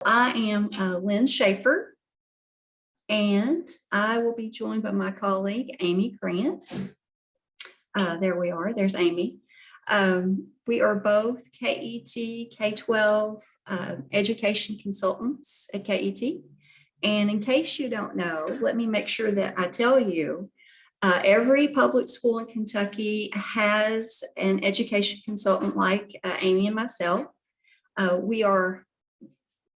I am Lynn Schaefer, and I will be joined by my colleague, Amy Grant. There we are, there's Amy. We are both KET, K-12 education consultants at KET. And in case you don't know, let me make sure that I tell you, every public school in Kentucky has an education consultant like Amy and myself. We are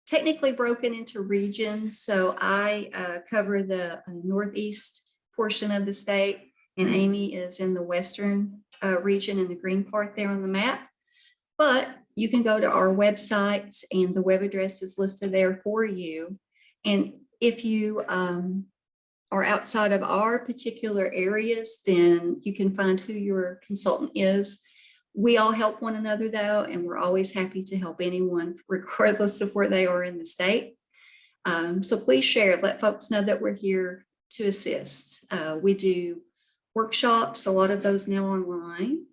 technically broken into regions. So I cover the northeast portion of the state, and Amy is in the western region in the green part there on the map. But you can go to our website and the web address is listed there for you. And if you are outside of our particular areas, then you can find who your consultant is. We all help one another though, and we're always happy to help anyone regardless of where they are in the state. So please share, let folks know that we're here to assist. We do workshops, a lot of those now online.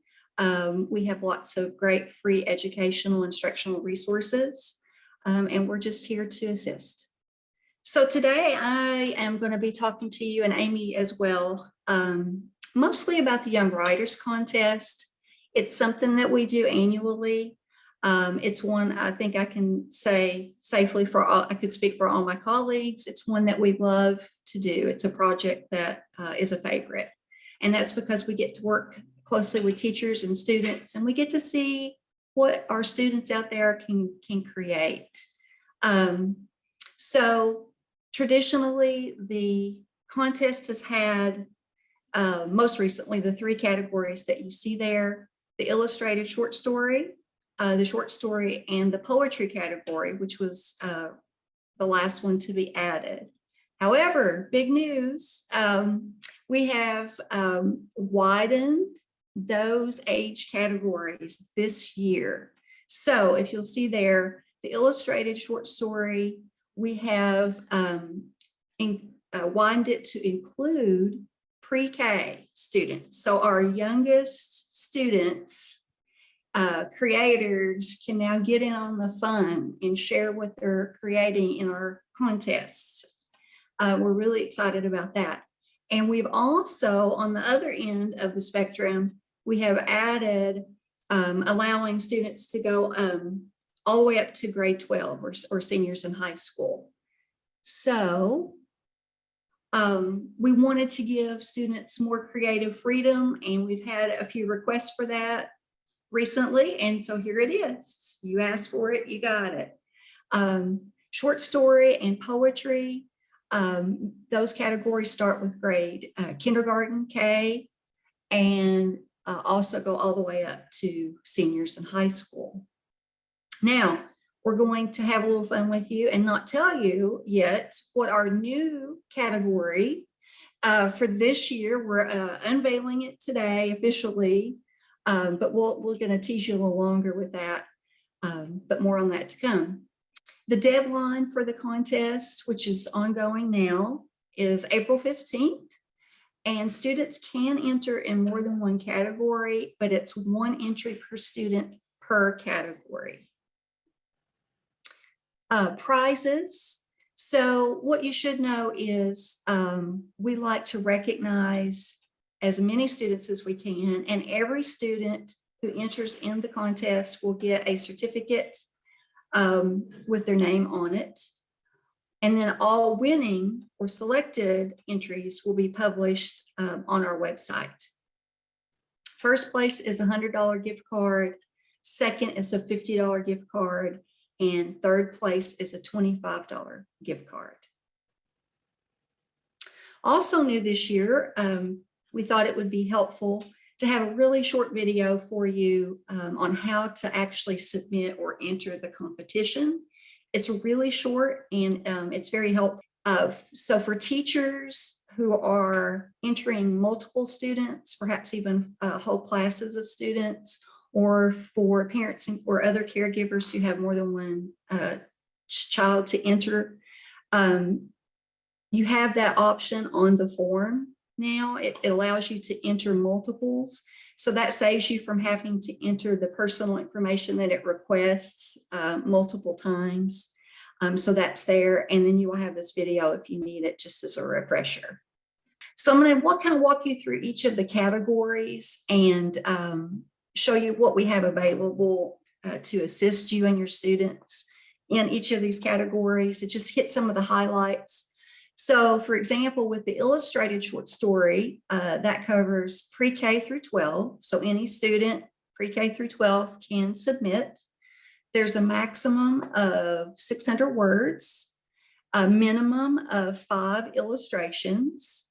We have lots of great free educational instructional resources, and we're just here to assist. So today I am going to be talking to you and Amy as well, mostly about the Young Writers Contest. It's something that we do annually. It's one I think I can say safely for all, I could speak for all my colleagues. It's one that we love to do. It's a project that is a favorite. And that's because we get to work closely with teachers and students, and we get to see what our students out there can create. So traditionally, the contest has had most recently the three categories that you see there: the illustrated short story, the short story, and the poetry category, which was the last one to be added. However, big news, we have widened those age categories this year. So if you'll see there, the illustrated short story, we have widened it to include pre-K students. So our youngest students, creators, can now get in on the fun and share what they're creating in our contests. We're really excited about that. And we've also, on the other end of the spectrum, we have added allowing students to go all the way up to grade 12 or seniors in high school. So we wanted to give students more creative freedom, and we've had a few requests for that recently, and so here it is. You asked for it, you got it. Short story and poetry, those categories start with grade kindergarten, K, and also go all the way up to seniors in high school. Now, we're going to have a little fun with you and not tell you yet what our new category for this year. We're unveiling it today officially, but we're going to tease you a little longer with that, but more on that to come. The deadline for the contest, which is ongoing now, is April 15th, and students can enter in more than one category, but it's one entry per student per category. Prizes. So what you should know is we like to recognize as many students as we can, and every student who enters in the contest will get a certificate with their name on it. And then all winning or selected entries will be published on our website. First place is a $100 gift card. Second is a $50 gift card. And third place is a $25 gift card. Also new this year, we thought it would be helpful to have a really short video for you on how to actually submit or enter the competition. It's really short, and it's very helpful. So for teachers who are entering multiple students, perhaps even whole classes of students, or for parents or other caregivers who have more than one child to enter, you have that option on the form now. It allows you to enter multiples. So that saves you from having to enter the personal information that it requests multiple times. So that's there. And then you will have this video if you need it, just as a refresher. So I'm going to kind of walk you through each of the categories and show you what we have available to assist you and your students in each of these categories. It just hit some of the highlights. So for example, with the illustrated short story, that covers pre-K through 12. So any student pre-K through 12 can submit. There's a maximum of 600 words, a minimum of 5 illustrations,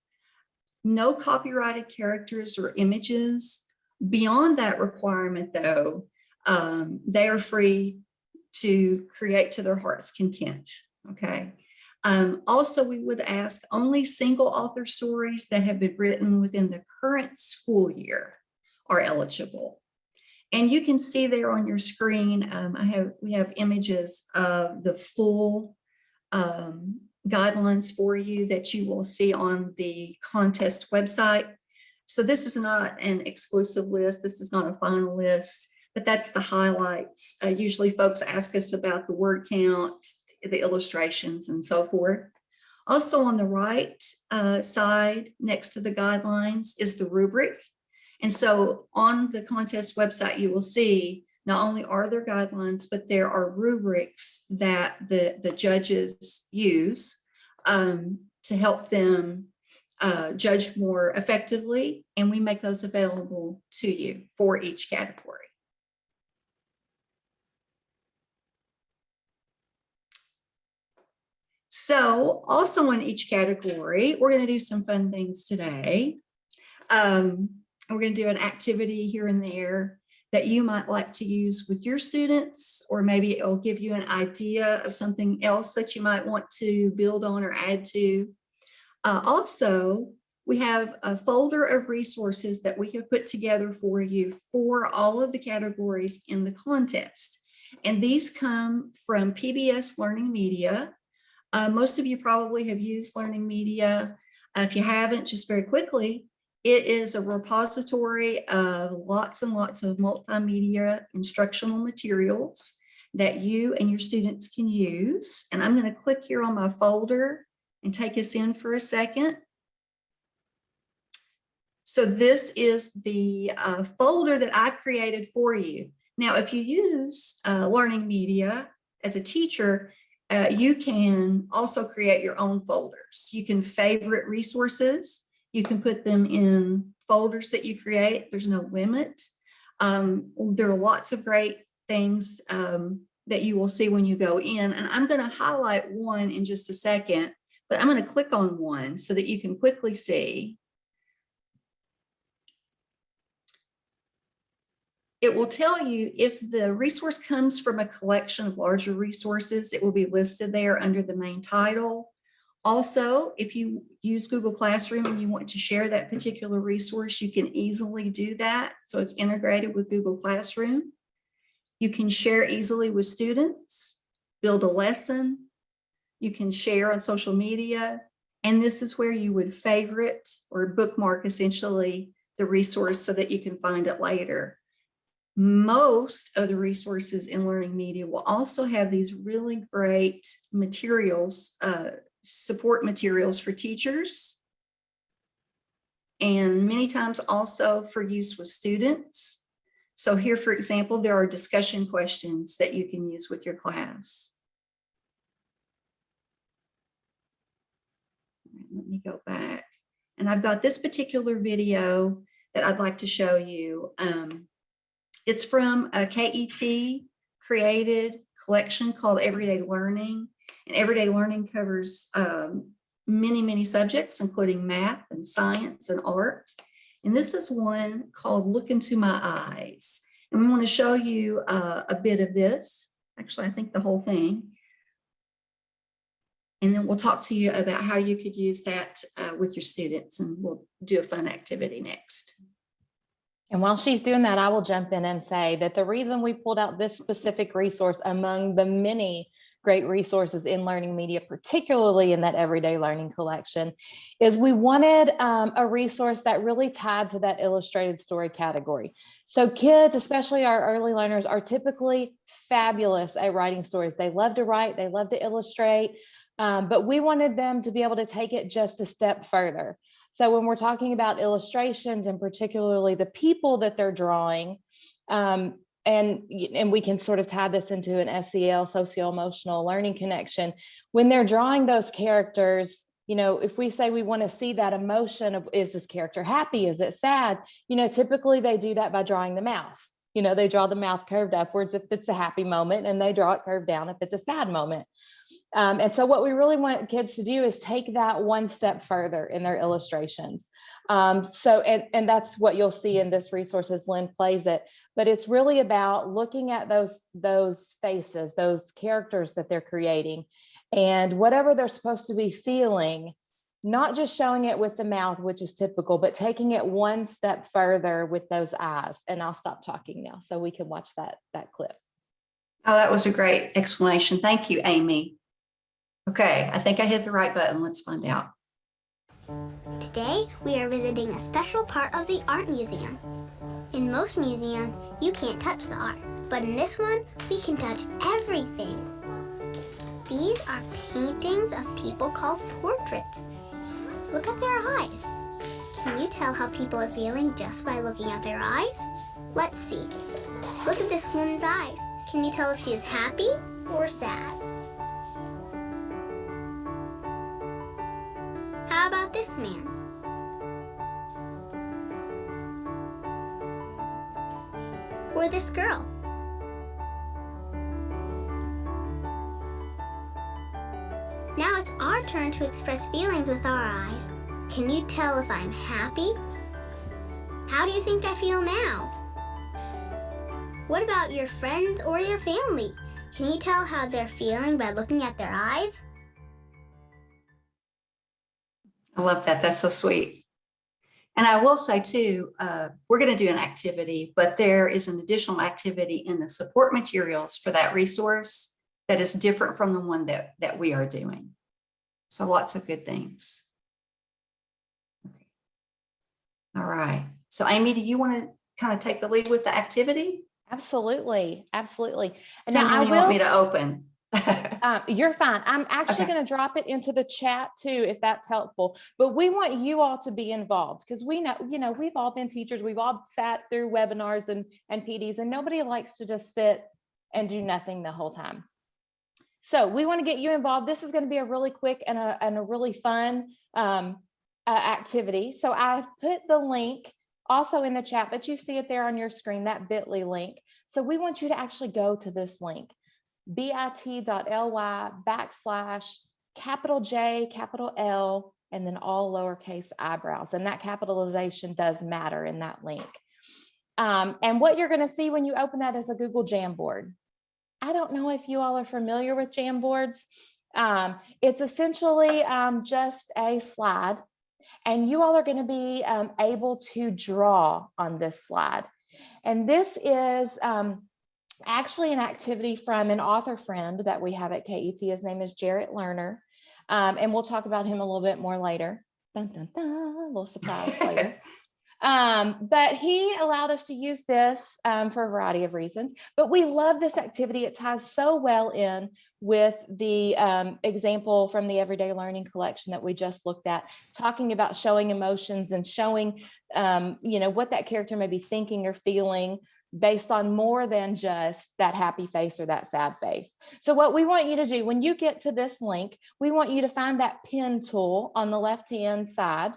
no copyrighted characters or images. Beyond that requirement, though, they are free to create to their heart's content. Okay. Also, we would ask only single author stories that have been written within the current school year are eligible. And you can see there on your screen, we have images of the full guidelines for you that you will see on the contest website. So this is not an exclusive list. This is not a final list, but that's the highlights. Usually folks ask us about the word count, the illustrations, and so forth. Also on the right side, next to the guidelines, is the rubric. And so on the contest website, you will see not only are there guidelines, but there are rubrics that the judges use to help them judge more effectively. And we make those available to you for each category. So also in each category, we're going to do some fun things today. We're going to do an activity here and there that you might like to use with your students, or maybe it'll give you an idea of something else that you might want to build on or add to. Also, we have a folder of resources that we have put together for you for all of the categories in the contest. And these come from PBS Learning Media. Most of you probably have used Learning Media. If you haven't, just very quickly, it is a repository of lots and lots of multimedia instructional materials that you and your students can use. And I'm going to click here on my folder and take us in for a second. So this is the folder that I created for you. Now, if you use Learning Media as a teacher, you can also create your own folders. You can favorite resources. You can put them in folders that you create. There's no limit. There are lots of great things that you will see when you go in. And I'm going to highlight one in just a second, but I'm going to click on one so that you can quickly see. It will tell you if the resource comes from a collection of larger resources, it will be listed there under the main title. Also, if you use Google Classroom and you want to share that particular resource, you can easily do that. So it's integrated with Google Classroom. You can share easily with students, build a lesson. You can share on social media. And this is where you would favorite or bookmark essentially the resource so that you can find it later. Most of the resources in Learning Media will also have these really great materials, support materials for teachers, and many times also for use with students. So here, for example, there are discussion questions that you can use with your class. Let me go back. And I've got this particular video that I'd like to show you. It's from a KET created collection called Everyday Learning. And Everyday Learning covers many, many subjects, including math and science and art. And this is one called Look Into My Eyes. And we want to show you a bit of this. Actually, I think the whole thing. And then we'll talk to you about how you could use that with your students. And we'll do a fun activity next. And while she's doing that, I will jump in and say that the reason we pulled out this specific resource among the many great resources in learning media, particularly in that everyday learning collection, is we wanted a resource that really tied to that illustrated story category. So kids, especially our early learners, are typically fabulous at writing stories. They love to write, they love to illustrate, but we wanted them to be able to take it just a step further. So when we're talking about illustrations, and particularly the people that they're drawing, and we can sort of tie this into an SEL, socio-emotional learning connection. When they're drawing those characters, if we say we want to see that emotion of, is this character happy? Is it sad? Typically they do that by drawing the mouth. They draw the mouth curved upwards if it's a happy moment, and they draw it curved down if it's a sad moment. And so what we really want kids to do is take that one step further in their illustrations. And that's what you'll see in this resource as Lynn plays it. But it's really about looking at those faces, those characters that they're creating, and whatever they're supposed to be feeling, not just showing it with the mouth, which is typical, but taking it one step further with those eyes. And I'll stop talking now so we can watch that clip. Oh, that was a great explanation. Thank you, Amy. Okay, I think I hit the right button. Let's find out. Today, we are visiting a special part of the art museum. In most museums, you can't touch the art, but in this one, we can touch everything. These are paintings of people called portraits. Look at their eyes. Can you tell how people are feeling just by looking at their eyes? Let's see. Look at this woman's eyes. Can you tell if she is happy or sad? How about this man? Or this girl? Now it's our turn to express feelings with our eyes. Can you tell if I'm happy? How do you think I feel now? What about your friends or your family? Can you tell how they're feeling by looking at their eyes? I love that. That's so sweet. And I will say too, we're going to do an activity, but there is an additional activity in the support materials for that resource that is different from the one that we are doing. So lots of good things. Okay. All right. So Amy, do you want to kind of take the lead with the activity? Absolutely. Absolutely. And Tell now me I when you will, want me to open. you're fine. I'm actually Okay. going to drop it into the chat too, if that's helpful. But we want you all to be involved, because we know, we've all been teachers. We've all sat through webinars and PDs, and nobody likes to just sit and do nothing the whole time. So we want to get you involved. This is going to be a really quick and a really fun activity. So I've put the link also in the chat, but you see it there on your screen, that bit.ly link. So we want you to actually go to this link, bit.ly/J, L, and then all lowercase eyebrows. And that capitalization does matter in that link. And what you're going to see when you open that is a Google Jamboard. I don't know if you all are familiar with Jamboards. It's essentially just a slide, and you all are going to be able to draw on this slide. And this is actually an activity from an author friend that we have at KET. His name is Jarrett Lerner, and we'll talk about him a little bit more later. Dun, dun, dun, a little surprise later. But he allowed us to use this for a variety of reasons, but we love this activity. It ties so well in with the example from the Everyday Learning collection that we just looked at, talking about showing emotions and showing, what that character may be thinking or feeling based on more than just that happy face or that sad face. So what we want you to do when you get to this link, we want you to find that pen tool on the left-hand side.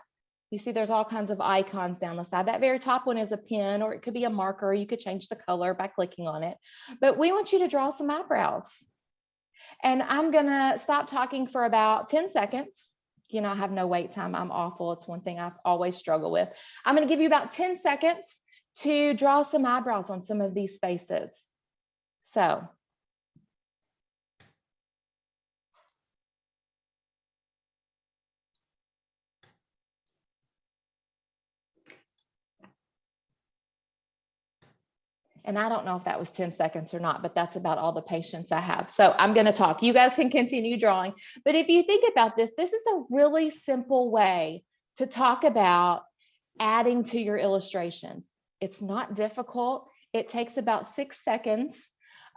You see there's all kinds of icons down the side. That very top one is a pen, or it could be a marker. You could change the color by clicking on it. But we want you to draw some eyebrows. And I'm gonna stop talking for about 10 seconds. I have no wait time. I'm awful. It's one thing I've always struggled with. I'm gonna give you about 10 seconds to draw some eyebrows on some of these faces. So. And I don't know if that was 10 seconds or not, but that's about all the patience I have. So I'm going to talk. You guys can continue drawing. But if you think about this, this is a really simple way to talk about adding to your illustrations. It's not difficult. It takes about 6 seconds.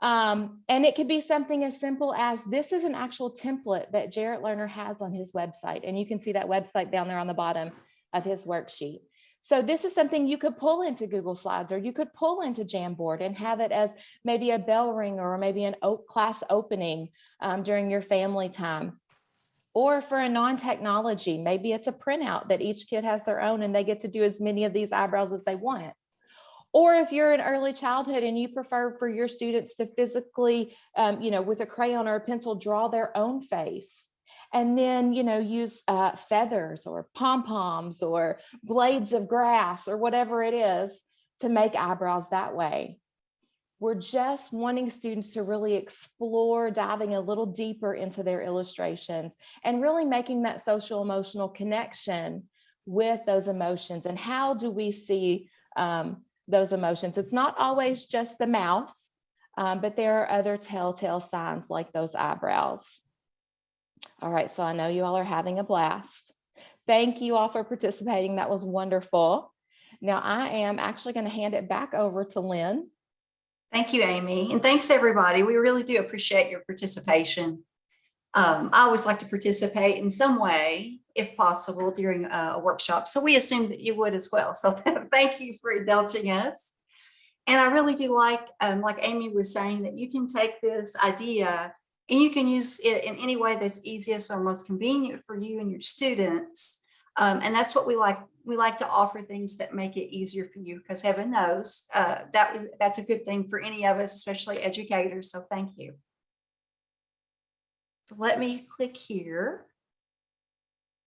And it could be something as simple as this is an actual template that Jarrett Lerner has on his website. And you can see that website down there on the bottom of his worksheet. So this is something you could pull into Google Slides, or you could pull into Jamboard and have it as maybe a bell ringer or maybe an class opening during your family time. Or for a non-technology, maybe it's a printout that each kid has their own and they get to do as many of these eyebrows as they want. Or if you're in early childhood and you prefer for your students to physically, with a crayon or a pencil, draw their own face. And then, use feathers or pom-poms or blades of grass or whatever it is to make eyebrows that way. We're just wanting students to really explore, diving a little deeper into their illustrations and really making that social emotional connection with those emotions. And how do we see those emotions? It's not always just the mouth, but there are other telltale signs like those eyebrows. All right, so I know you all are having a blast. Thank you all for participating. That was wonderful. Now I am actually going to hand it back over to Lynn. Thank you, Amy. And thanks, everybody. We really do appreciate your participation. I always like to participate in some way, if possible, during a workshop. So we assume that you would as well. So thank you for indulging us. And I really do like Amy was saying, that you can take this idea and you can use it in any way that's easiest or most convenient for you and your students. And that's what we like. We like to offer things that make it easier for you, because heaven knows that's a good thing for any of us, especially educators. So thank you. So let me click here.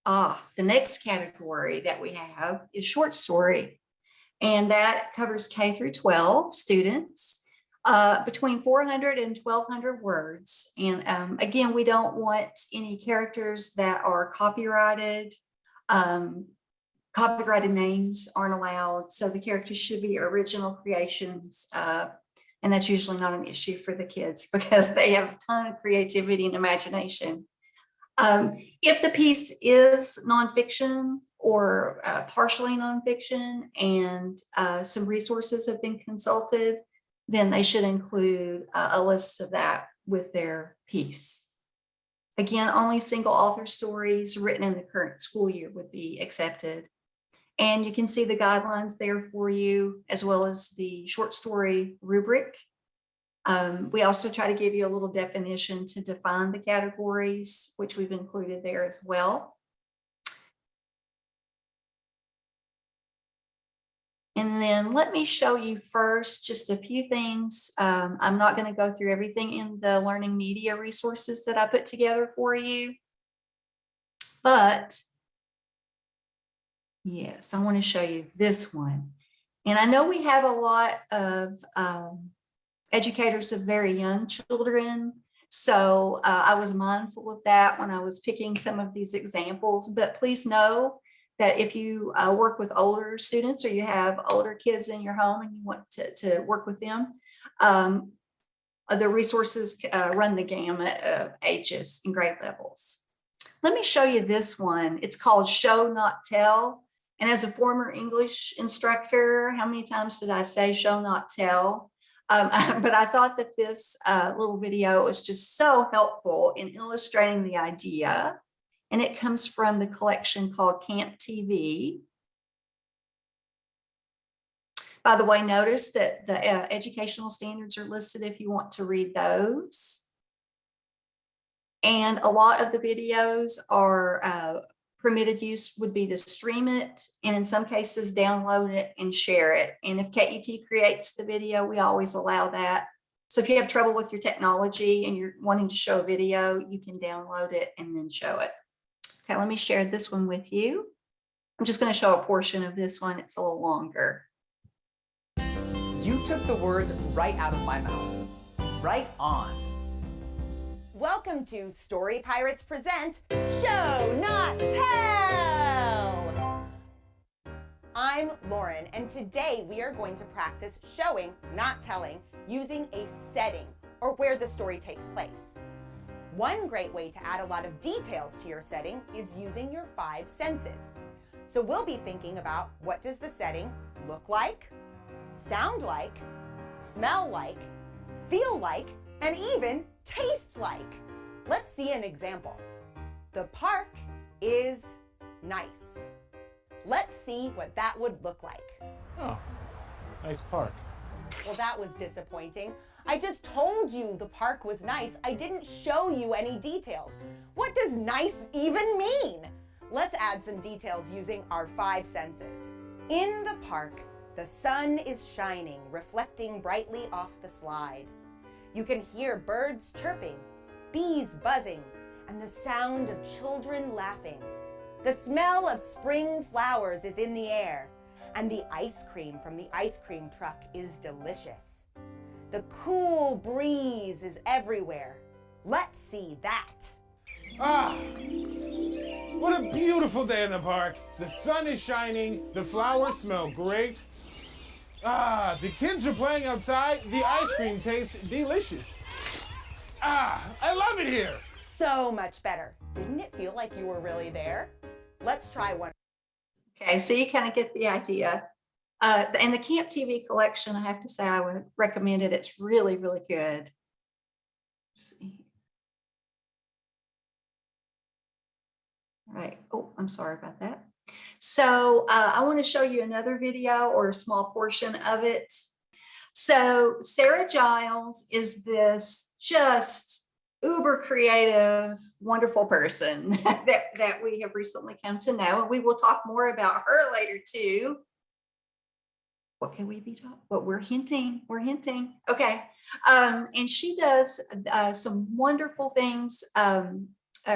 The next category that we have is short story. And that covers K through 12 students. Between 400 and 1,200 words. And again, we don't want any characters that are copyrighted. Copyrighted names aren't allowed. So the characters should be original creations. And that's usually not an issue for the kids because they have a ton of creativity and imagination. If the piece is nonfiction or partially nonfiction and some resources have been consulted, then they should include a list of that with their piece. Again, only single author stories written in the current school year would be accepted. And you can see the guidelines there for you, as well as the short story rubric. We also try to give you a little definition to define the categories, which we've included there as well. And then let me show you first just a few things. I'm not going to go through everything in the learning media resources that I put together for you. But yes, I want to show you this one. And I know we have a lot of educators of very young children. So I was mindful of that when I was picking some of these examples. But please know that if you work with older students or you have older kids in your home and you want to work with them, the resources run the gamut of ages and grade levels. Let me show you this one. It's called Show Not Tell. And as a former English instructor, how many times did I say show not tell? But I thought that this little video was just so helpful in illustrating the idea. And it comes from the collection called Camp TV. By the way, notice that the educational standards are listed if you want to read those. And a lot of the videos are permitted use would be to stream it, and in some cases download it and share it. And if KET creates the video, we always allow that. So if you have trouble with your technology and you're wanting to show a video, you can download it and then show it. Okay, let me share this one with you. I'm just going to show a portion of this one. It's a little longer. You took the words right out of my mouth. Right on. Welcome to Story Pirates Present Show Not Tell. I'm Lauren, and today we are going to practice showing, not telling, using a setting, or where the story takes place. One great way to add a lot of details to your setting is using your 5 senses. So we'll be thinking about, what does the setting look like, sound like, smell like, feel like, and even taste like. Let's see an example. The park is nice. Let's see what that would look like. Oh, nice park. Well, that was disappointing. I just told you the park was nice. I didn't show you any details. What does nice even mean? Let's add some details using our 5 senses. In the park, the sun is shining, reflecting brightly off the slide. You can hear birds chirping, bees buzzing, and the sound of children laughing. The smell of spring flowers is in the air, and the ice cream from the ice cream truck is delicious. The cool breeze is everywhere. Let's see that. Ah, what a beautiful day in the park. The sun is shining, the flowers smell great. Ah, the kids are playing outside, the ice cream tastes delicious. Ah, I love it here. So much better. Didn't it feel like you were really there? Let's try one. Okay, so you kind of get the idea. And the Camp TV collection, I have to say, I would recommend it. It's really, really good. Let's see. All right. Oh, I'm sorry about that. So I want to show you another video or a small portion of it. So Sarah Giles is this just uber creative, wonderful person that we have recently come to know. And we will talk more about her later too. What can we be talking? What we're hinting. Okay. And she does some wonderful things,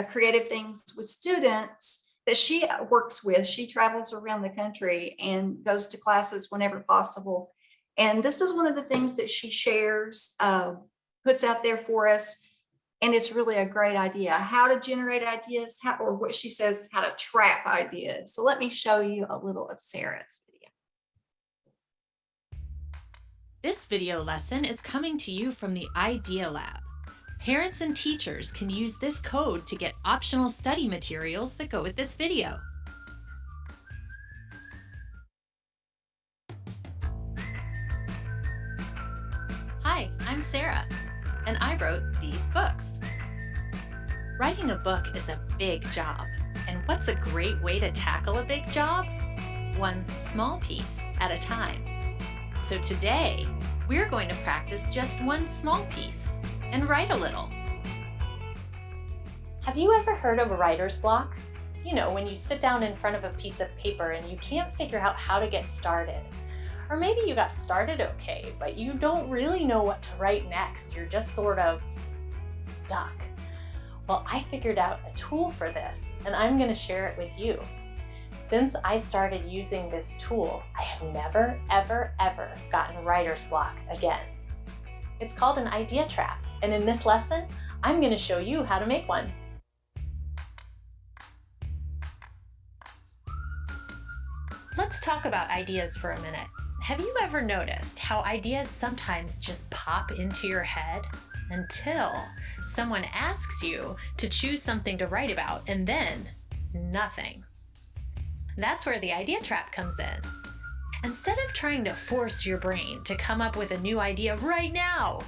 creative things with students that she works with. She travels around the country and goes to classes whenever possible. And this is one of the things that she shares, puts out there for us. And it's really a great idea, how to generate ideas, or what she says, how to trap ideas. So let me show you a little of Sarah's video. This video lesson is coming to you from the Idea Lab. Parents and teachers can use this code to get optional study materials that go with this video. Hi, I'm Sarah, and I wrote these books. Writing a book is a big job, and what's a great way to tackle a big job? One small piece at a time. So today, we're going to practice just one small piece and write a little. Have you ever heard of a writer's block? You know, when you sit down in front of a piece of paper and you can't figure out how to get started. Or maybe you got started okay, but you don't really know what to write next. You're just sort of stuck. Well, I figured out a tool for this, and I'm going to share it with you. Since I started using this tool, I have never, ever, ever gotten writer's block again. It's called an idea trap, and in this lesson, I'm going to show you how to make one. Let's talk about ideas for a minute. Have you ever noticed how ideas sometimes just pop into your head until someone asks you to choose something to write about, and then nothing? That's where the idea trap comes in. Instead of trying to force your brain to come up with a new idea right now,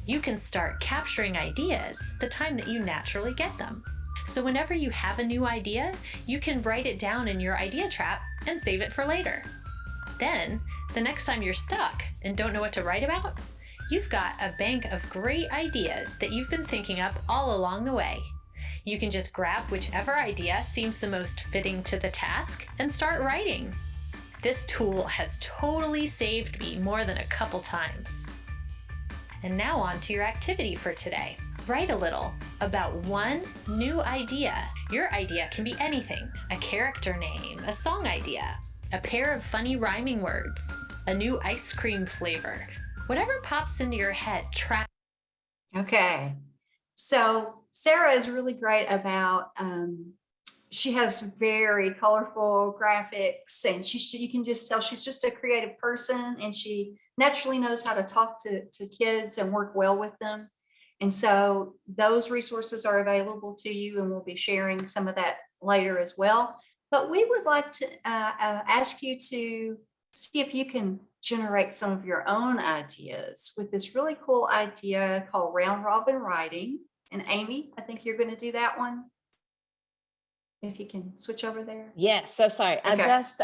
you can start capturing ideas the time that you naturally get them. So whenever you have a new idea, you can write it down in your idea trap and save it for later. Then, the next time you're stuck and don't know what to write about, you've got a bank of great ideas that you've been thinking up all along the way. You can just grab whichever idea seems the most fitting to the task and start writing. This tool has totally saved me more than a couple times. And now on to your activity for today. Write a little about one new idea. Your idea can be anything: a character name, a song idea, a pair of funny rhyming words, a new ice cream flavor. Whatever pops into your head, try. Okay, so Sarah is really great about she has very colorful graphics, and you can just tell she's just a creative person, and she naturally knows how to talk to kids and work well with them. And so those resources are available to you, and we'll be sharing some of that later as well. But we would like to ask you to see if you can generate some of your own ideas with this really cool idea called round robin writing. And Amy, I think you're going to do that one. If you can switch over there. Yes, so sorry. I Okay. just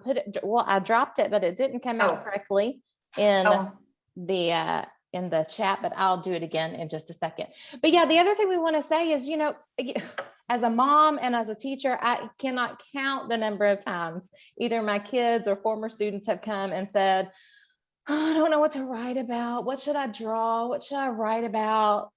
put it, well, I dropped it, but it didn't come out Oh. correctly in Oh, the chat, but I'll do it again in just a second. But yeah, the other thing we want to say is, you know, as a mom and as a teacher, I cannot count the number of times either my kids or former students have come and said, oh, I don't know what to write about. What should I draw? What should I write about?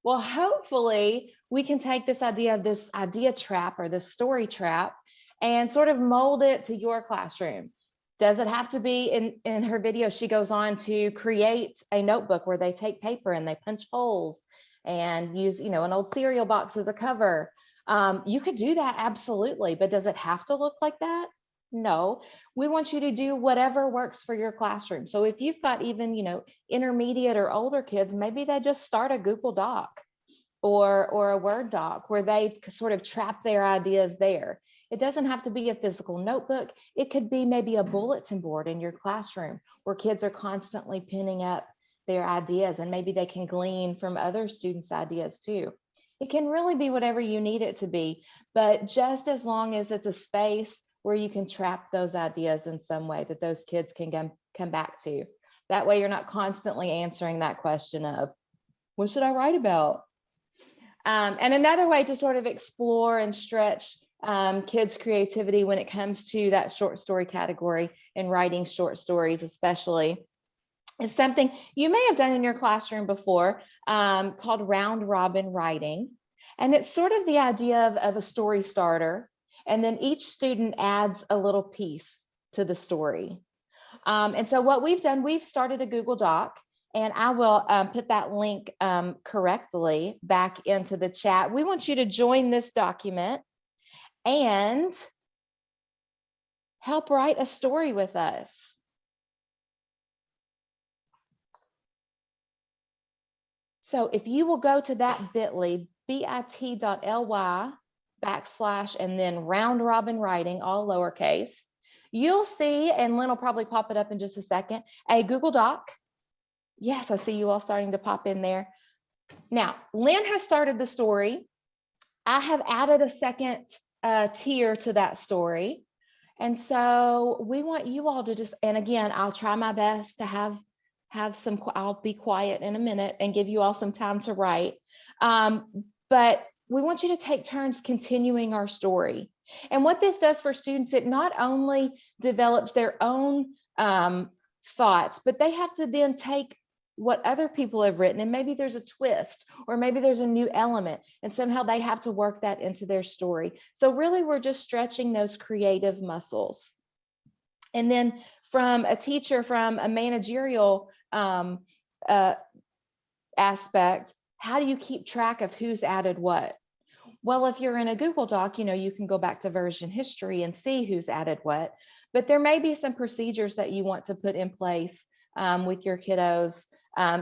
Well, hopefully we can take this idea of this idea trap or this story trap and sort of mold it to your classroom. Does it have to be in her video? She goes on to create a notebook where they take paper and they punch holes and use, you know, an old cereal box as a cover. You could do that, absolutely, but does it have to look like that? No, we want you to do whatever works for your classroom. So if you've got even, you know, intermediate or older kids, maybe they just start a Google Doc or a Word doc where they sort of trap their ideas there. It doesn't have to be a physical notebook. It could be maybe a bulletin board in your classroom where kids are constantly pinning up their ideas, and maybe they can glean from other students' ideas too. It can really be whatever you need it to be, but just as long as it's a space where you can trap those ideas in some way that those kids can come back to. That way you're not constantly answering that question of, what should I write about? And another way to sort of explore and stretch kids' creativity when it comes to that short story category and writing short stories especially is something you may have done in your classroom before called round robin writing. And it's sort of the idea of a story starter. And then each student adds a little piece to the story. And so what we've done, we've started a Google Doc, and I will put that link correctly back into the chat. We want you to join this document and help write a story with us. So if you will go to that bit.ly, bit.ly / and then round robin writing, all lowercase, you'll see, and Lynn will probably pop it up in just a second, a Google Doc. Yes, I see you all starting to pop in there. Now, Lynn has started the story. I have added a second tier to that story. And so we want you all to just, and again, I'll try my best to have some, I'll be quiet in a minute and give you all some time to write. But we want you to take turns continuing our story. And what this does for students, it not only develops their own thoughts, but they have to then take what other people have written, and maybe there's a twist, or maybe there's a new element, and somehow they have to work that into their story. So really, we're just stretching those creative muscles. And then from a teacher, from a managerial aspect, how do you keep track of who's added what? Well, if you're in a Google Doc, you know, you can go back to version history and see who's added what, but there may be some procedures that you want to put in place with your kiddos,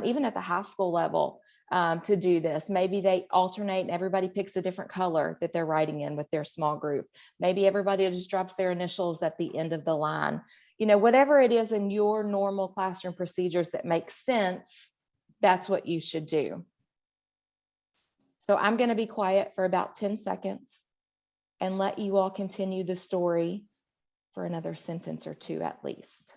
even at the high school level, to do this. Maybe they alternate and everybody picks a different color that they're writing in with their small group. Maybe everybody just drops their initials at the end of the line. You know, whatever it is in your normal classroom procedures that make sense, that's what you should do. So I'm going to be quiet for about 10 seconds and let you all continue the story for another sentence or two at least.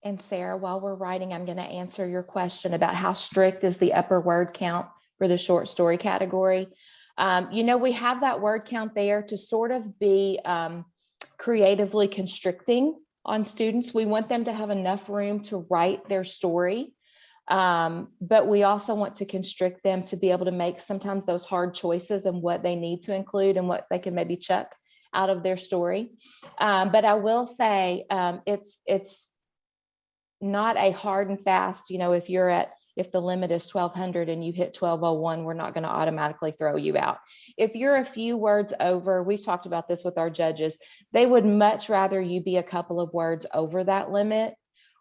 And Sarah, while we're writing, I'm going to answer your question about how strict is the upper word count for the short story category. You know, we have that word count there to sort of be creatively constricting on students. We want them to have enough room to write their story. But we also want to constrict them to be able to make sometimes those hard choices and what they need to include and what they can maybe chuck out of their story. But I will say it's not a hard and fast, if the limit is 1200 and you hit 1201, we're not going to automatically throw you out. If you're a few words over, we've talked about this with our judges, they would much rather you be a couple of words over that limit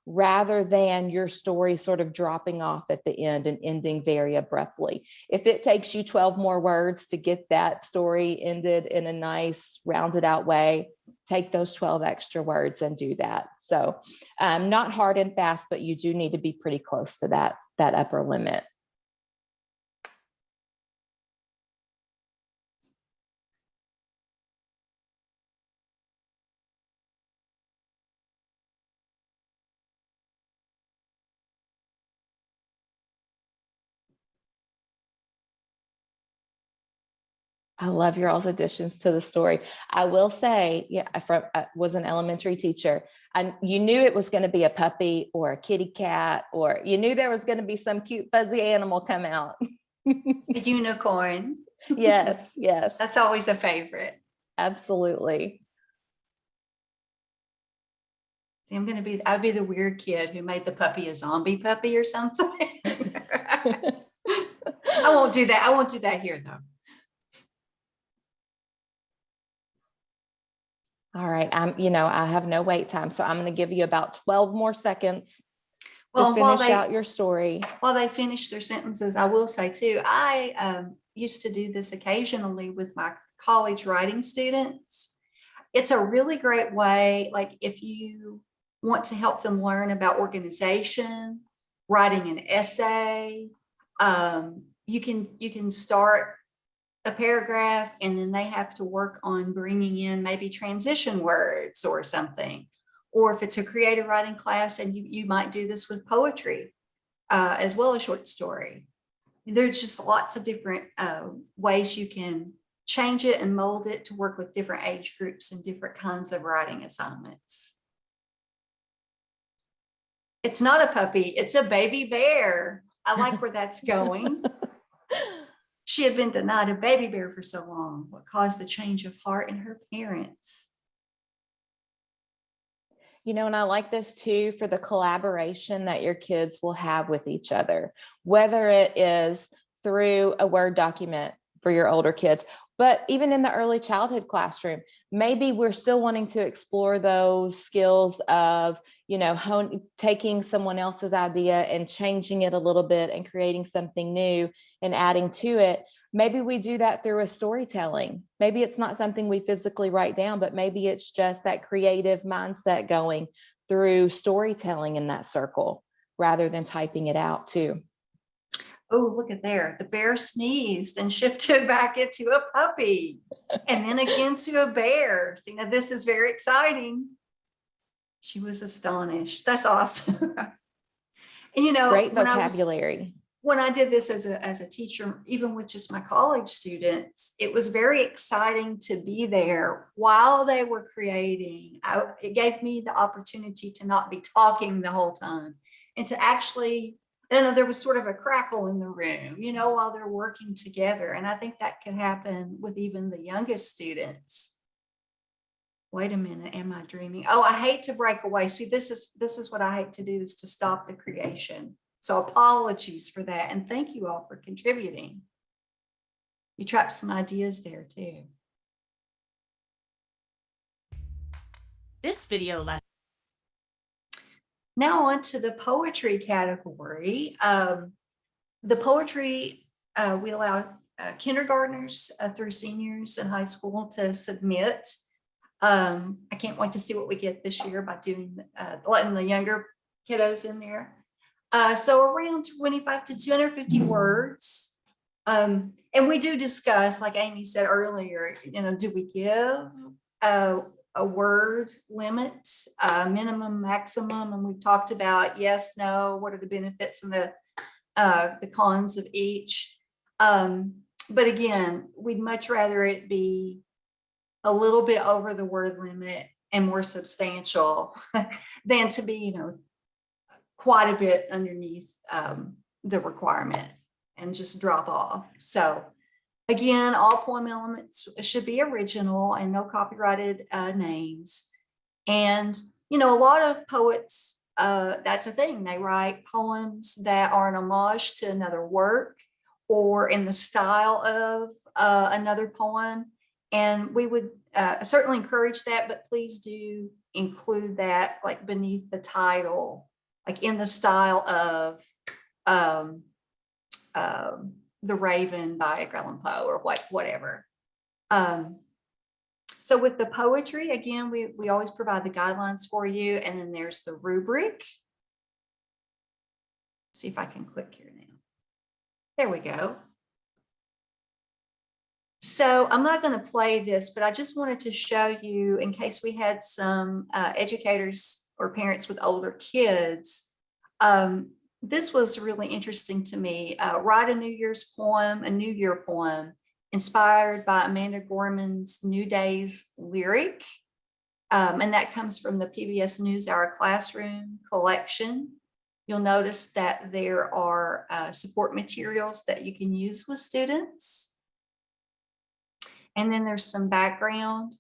rather than your story sort of dropping off at the end and ending very abruptly. If it takes you 12 more words to get that story ended in a nice rounded out way, take those 12 extra words and do that. So not hard and fast, but you do need to be pretty close to that upper limit. I love your all's additions to the story. I will say, I was an elementary teacher, and you knew it was going to be a puppy or a kitty cat, or you knew there was going to be some cute fuzzy animal come out. A unicorn. Yes, yes. That's always a favorite. Absolutely. See, I'd be the weird kid who made the puppy a zombie puppy or something. I won't do that. I won't do that here though. All right, I have no wait time, so I'm going to give you about 12 more seconds to finish out your story. While they finish their sentences, I will say too, I used to do this occasionally with my college writing students. It's a really great way, like if you want to help them learn about organization, writing an essay, you can start a paragraph and then they have to work on bringing in maybe transition words or something. Or if it's a creative writing class, and you might do this with poetry as well as short story. There's just lots of different ways you can change it and mold it to work with different age groups and different kinds of writing assignments. It's not a puppy, it's a baby bear. I like where that's going. She had been denied a baby bear for so long. What caused the change of heart in her parents? And I like this too for the collaboration that your kids will have with each other, whether it is through a Word document for your older kids, but even in the early childhood classroom, maybe we're still wanting to explore those skills of, taking someone else's idea and changing it a little bit and creating something new and adding to it. Maybe we do that through a storytelling. Maybe it's not something we physically write down, but maybe it's just that creative mindset going through storytelling in that circle rather than typing it out too. Oh, look at there. The bear sneezed and shifted back into a puppy and then again to a bear. See, now this is very exciting. She was astonished. That's awesome. And great vocabulary. When I did this as a teacher, even with just my college students, it was very exciting to be there while they were creating. It gave me the opportunity to not be talking the whole time and to actually, there was sort of a crackle in the room, while they're working together. And I think that can happen with even the youngest students. Wait a minute, am I dreaming? Oh, I hate to break away. See, this is what I hate to do, is to stop the creation. So apologies for that. And thank you all for contributing. You trapped some ideas there too. This video lesson. Now on to the poetry category. The poetry, we allow kindergartners through seniors in high school to submit. I can't wait to see what we get this year by letting the younger kiddos in there. So around 25 to 250 words. And we do discuss, like Amy said earlier, do we give a word limit, minimum, maximum? And we've talked about yes, no, what are the benefits and the cons of each. But again, we'd much rather it be a little bit over the word limit and more substantial than to be, quite a bit underneath the requirement and just drop off. So again, all poem elements should be original and no copyrighted names. And, you know, a lot of poets, that's the thing, they write poems that are an homage to another work or in the style of another poem. And we would certainly encourage that, but please do include that like beneath the title, like in the style of The Raven by Edgar Allan Poe or whatever. So with the poetry, again, we always provide the guidelines for you. And then there's the rubric. See if I can click here now. There we go. So I'm not going to play this, but I just wanted to show you in case we had some educators or parents with older kids. This was really interesting to me. Write a New Year's poem, a New Year poem, inspired by Amanda Gorman's New Days lyric. And that comes from the PBS NewsHour Classroom collection. You'll notice that there are support materials that you can use with students. And then there's some background.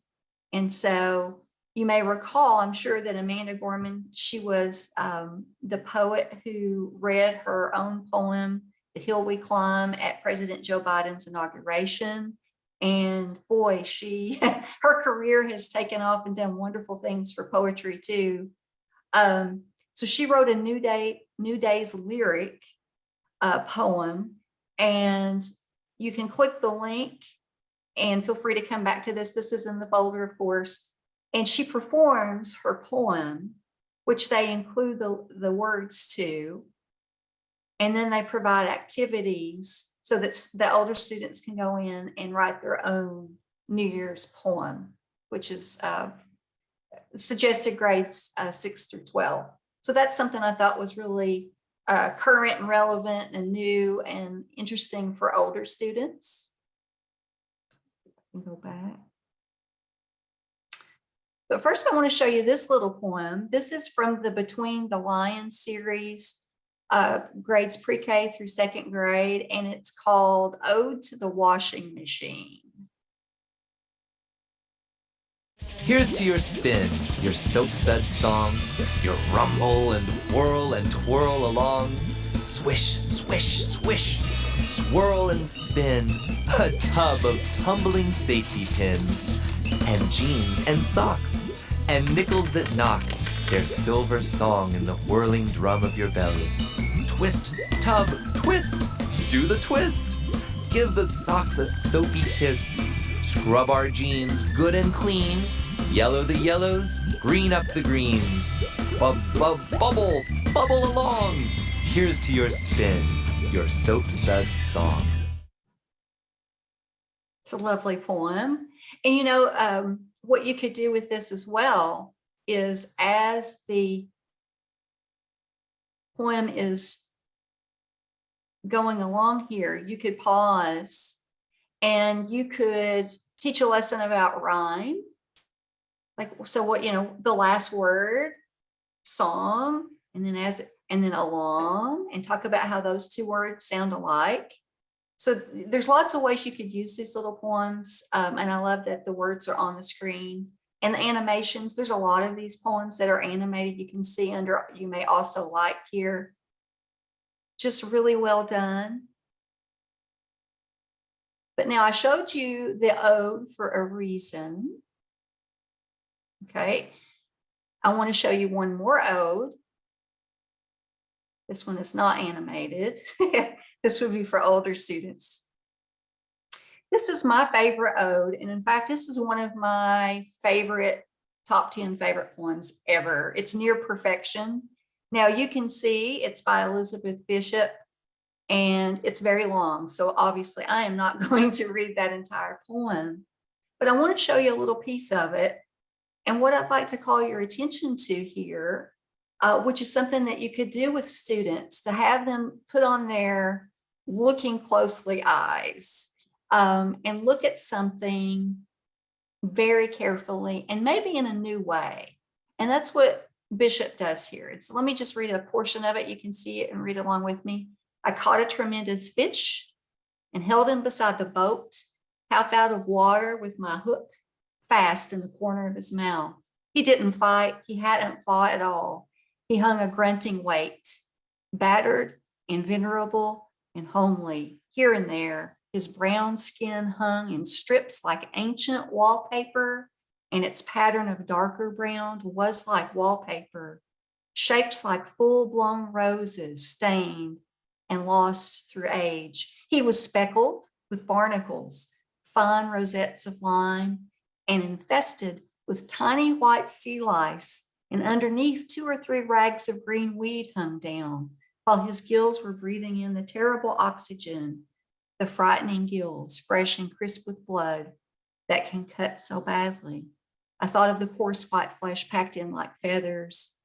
And so you may recall, I'm sure that Amanda Gorman, she was the poet who read her own poem, The Hill We Climb, at President Joe Biden's inauguration. And boy, her career has taken off and done wonderful things for poetry too. So she wrote a New Days lyric poem, and you can click the link and feel free to come back to this. This is in the folder, of course. And she performs her poem, which they include the words to. And then they provide activities so that the older students can go in and write their own New Year's poem, which is suggested grades 6 through 12. So that's something I thought was really current and relevant and new and interesting for older students. Go back. But first I want to show you this little poem. This is from the Between the Lions series, grades pre-K through 2nd grade, and it's called Ode to the Washing Machine. Here's to your spin, your soap-sud song, your rumble and whirl and twirl along. Swish, swish, swish, swirl and spin, a tub of tumbling safety pins, and jeans and socks, and nickels that knock their silver song in the whirling drum of your belly. Twist, tub, twist, do the twist. Give the socks a soapy kiss. Scrub our jeans good and clean. Yellow the yellows, green up the greens. Bubble, bubble along. Here's to your spin, your soap-sud song. It's a lovely poem. And you know, what you could do with this as well is as the poem is going along here, you could pause and you could teach a lesson about rhyme. Like, so what, you know, the last word, song, and then along, and talk about how those two words sound alike. So there's lots of ways you could use these little poems. And I love that the words are on the screen. And the animations, there's a lot of these poems that are animated. You can see under, you may also like here. Just really well done. But now I showed you the ode for a reason. Okay. I want to show you one more ode. This one is not animated. This would be for older students. This is my favorite ode. And in fact, this is one of my favorite, top 10 favorite poems ever. It's Near Perfection. Now you can see it's by Elizabeth Bishop and it's very long. So obviously I am not going to read that entire poem, but I want to show you a little piece of it. And what I'd like to call your attention to here, which is something that you could do with students, to have them put on their looking closely eyes and look at something very carefully and maybe in a new way. And that's what Bishop does here. Let me just read a portion of it. You can see it and read along with me. I caught a tremendous fish and held him beside the boat, half out of water with my hook fast in the corner of his mouth. He didn't fight. He hadn't fought at all. He hung a grunting weight, battered and venerable and homely. Here and there, his brown skin hung in strips like ancient wallpaper, and its pattern of darker brown was like wallpaper, shapes like full-blown roses stained and lost through age. He was speckled with barnacles, fine rosettes of lime, and infested with tiny white sea lice, and underneath 2 or 3 rags of green weed hung down, while his gills were breathing in the terrible oxygen, the frightening gills, fresh and crisp with blood, that can cut so badly. I thought of the coarse white flesh packed in like feathers,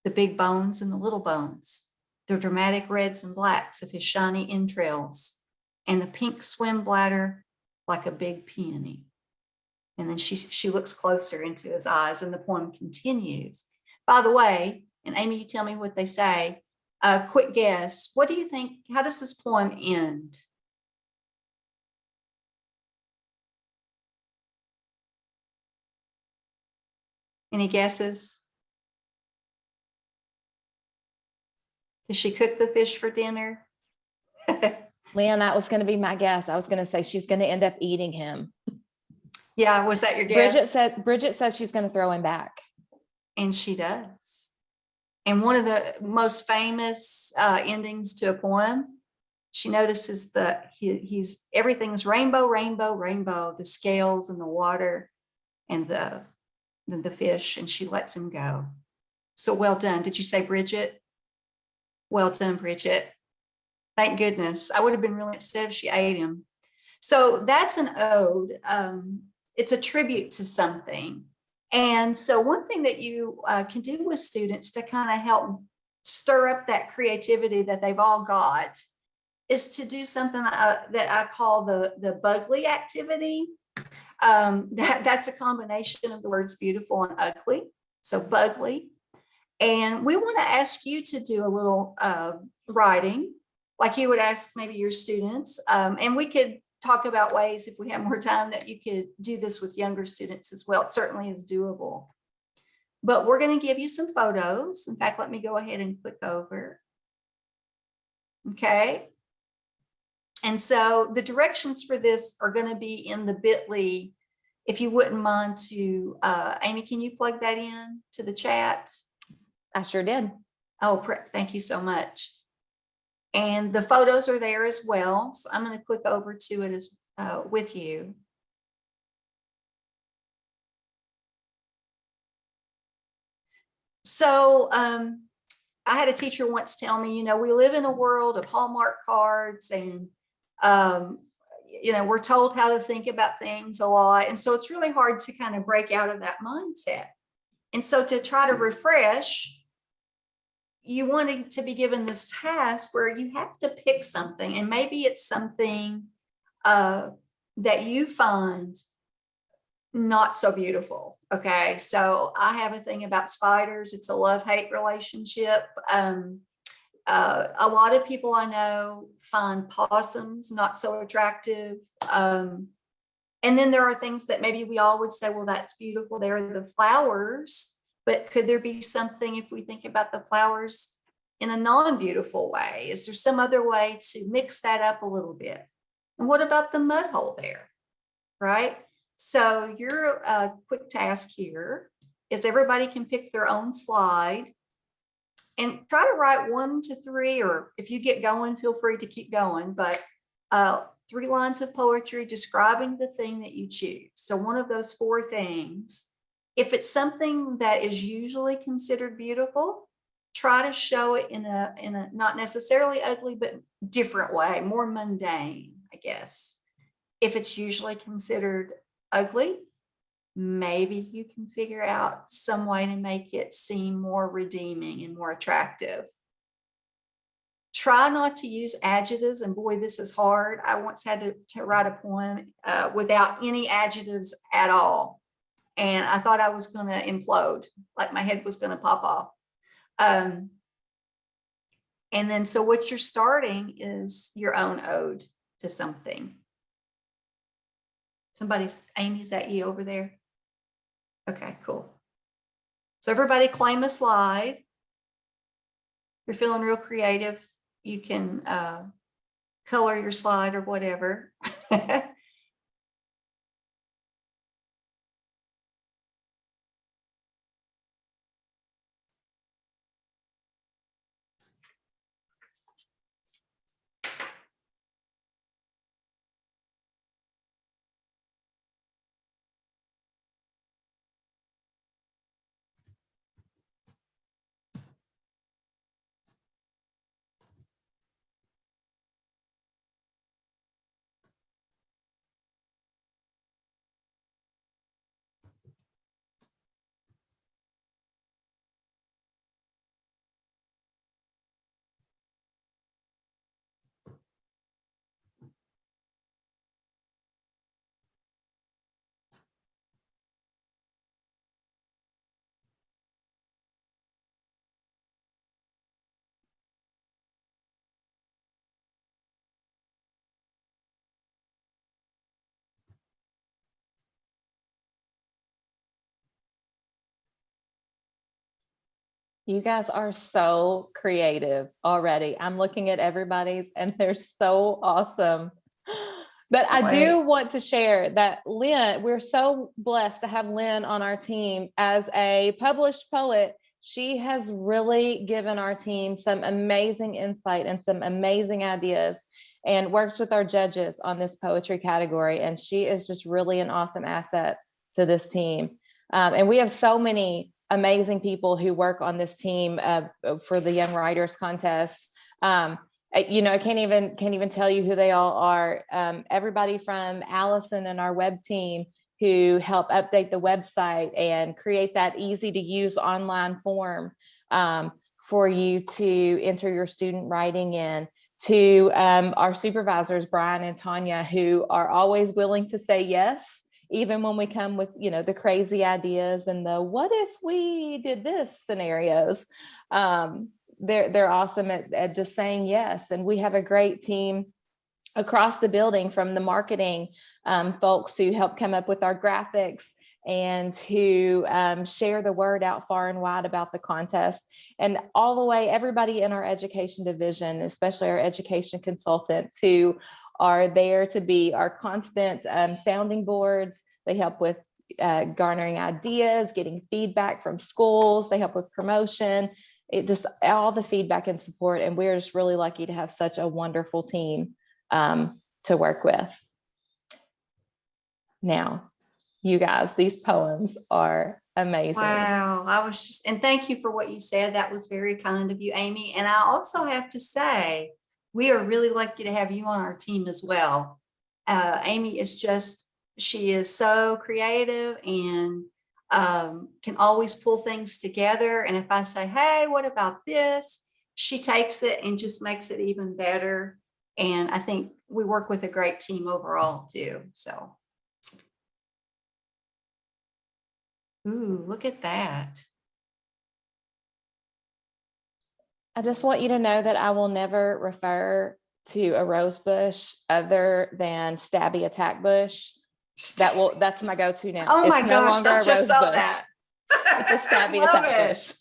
the big bones and the little bones, the dramatic reds and blacks of his shiny entrails, and the pink swim bladder like a big peony. And then she looks closer into his eyes, and the poem continues. By the way, and Amy, you tell me what they say. Quick guess. What do you think? How does this poem end? Any guesses? Does she cook the fish for dinner? Leon, that was going to be my guess. I was going to say she's going to end up eating him. Yeah, was that your guess? Bridget said she's going to throw him back. And she does. And one of the most famous endings to a poem, she notices that he's everything's rainbow, rainbow, rainbow, the scales and the water and the fish, and she lets him go. So well done. Did you say Bridget? Well done, Bridget. Thank goodness. I would have been really upset if she ate him. So that's an ode. It's a tribute to something. And so one thing that you can do with students to kind of help stir up that creativity that they've all got is to do something that I call the Bugly activity. That's a combination of the words beautiful and ugly. So Bugly. And we want to ask you to do a little writing, like you would ask maybe your students. And we could talk about ways, if we have more time, that you could do this with younger students as well. It certainly is doable. But we're going to give you some photos. In fact, let me go ahead and click over. Okay. And so the directions for this are going to be in the bit.ly. If you wouldn't mind to, Amy, can you plug that in to the chat? I sure did. Oh, thank you so much. And the photos are there as well. So I'm going to click over to it as with you. So I had a teacher once tell me, you know, we live in a world of Hallmark cards and, you know, we're told how to think about things a lot. And so it's really hard to kind of break out of that mindset. And so to try to refresh, you wanted to be given this task where you have to pick something, and maybe it's something that you find not so beautiful. Okay, so I have a thing about spiders. It's a love-hate relationship. A lot of people I know find possums not so attractive. And then there are things that maybe we all would say, well, that's beautiful. They're the flowers. But could there be something, if we think about the flowers in a non-beautiful way? Is there some other way to mix that up a little bit? And what about the mud hole there, right? So your quick task here is everybody can pick their own slide and try to write 1 to 3, or if you get going, feel free to keep going, but 3 lines of poetry describing the thing that you choose. So one of those 4 things. If it's something that is usually considered beautiful, try to show it in a not necessarily ugly, but different way, more mundane, I guess. If it's usually considered ugly, maybe you can figure out some way to make it seem more redeeming and more attractive. Try not to use adjectives, and boy, this is hard. I once had to write a poem without any adjectives at all. and I thought I was going to implode, like my head was going to pop off. And then, so what you're starting is your own ode to something. Amy, is that you over there? Okay, cool. So everybody claim a slide. If you're feeling real creative, you can color your slide or whatever. You guys are so creative already. I'm looking at everybody's and they're so awesome. But I do want to share that Lynn, we're so blessed to have Lynn on our team as a published poet. She has really given our team some amazing insight and some amazing ideas, and works with our judges on this poetry category. And she is just really an awesome asset to this team. And we have so many amazing people who work on this team for the Young Writers Contest. You know, I can't even tell you who they all are. Everybody from Allison and our web team, who help update the website and create that easy to use online form for you to enter your student writing in, to our supervisors, Brian and Tanya, who are always willing to say yes, even when we come with, you know, the crazy ideas and the what if we did this scenarios. They're awesome at just saying yes. And we have a great team across the building, from the marketing folks who help come up with our graphics and who share the word out far and wide about the contest, and all the way everybody in our education division, especially our education consultants, who are there to be our constant sounding boards. They help with garnering ideas, getting feedback from schools. They help with promotion. It just all the feedback and support. And we're just really lucky to have such a wonderful team to work with. Now, you guys, these poems are amazing. Wow. And thank you for what you said. That was very kind of you, Amy. And I also have to say, we are really lucky to have you on our team as well. Amy is she is so creative and can always pull things together. And if I say, hey, what about this? She takes it and just makes it even better. And I think we work with a great team overall too. So, ooh, look at that. I just want you to know that I will never refer to a rose bush other than stabby attack bush. That's my go-to now. Oh my it's no gosh, longer I a rose just saw bush. that. It's a stabby Love attack it. bush.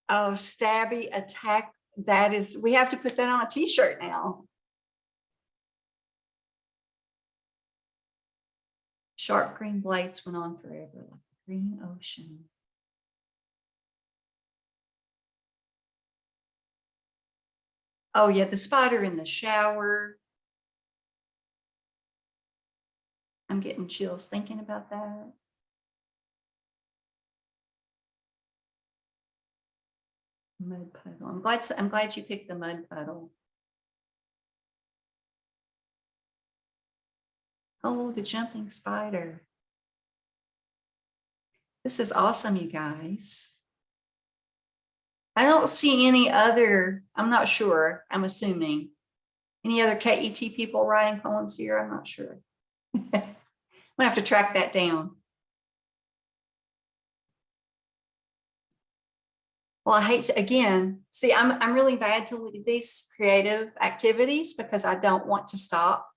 Oh, stabby attack. We have to put that on a t-shirt now. Sharp green blades went on forever, like a green ocean. Oh yeah, the spider in the shower. I'm getting chills thinking about that. Mud puddle. I'm glad you picked the mud puddle. Oh, the jumping spider. This is awesome, you guys. I don't see any other, I'm not sure, I'm assuming. Any other KET people writing poems here? I'm not sure. gonna have to track that down. Well, I hate to, again, see, I'm really bad to lead these creative activities because I don't want to stop,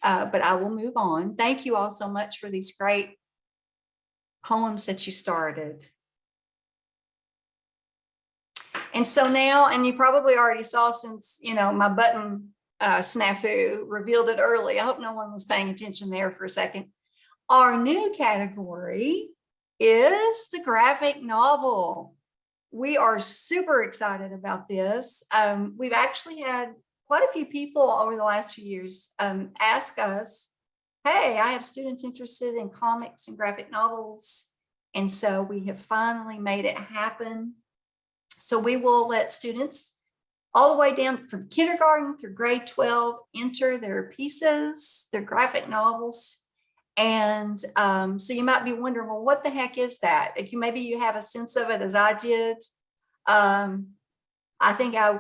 but I will move on. Thank you all so much for these great poems that you started. And so now, and you probably already saw, since, you know, my button snafu revealed it early. I hope no one was paying attention there for a second. Our new category is the graphic novel. We are super excited about this. We've actually had quite a few people over the last few years ask us, hey, I have students interested in comics and graphic novels. And so we have finally made it happen. So we will let students all the way down from kindergarten through grade 12 enter their pieces, their graphic novels. And so you might be wondering, well, what the heck is that? Maybe you have a sense of it as I did. I think I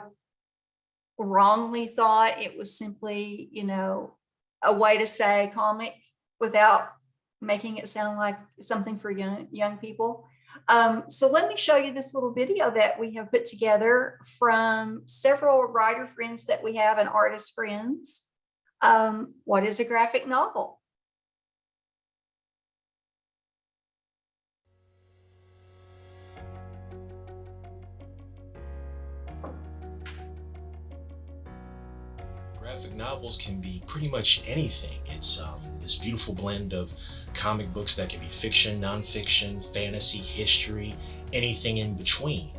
wrongly thought it was simply, you know, a way to say comic without making it sound like something for young people. So let me show you this little video that we have put together from several writer friends that we have and artist friends. What is a graphic novel? Graphic novels can be pretty much anything. It's this beautiful blend of comic books that can be fiction, nonfiction, fantasy, history, anything in between.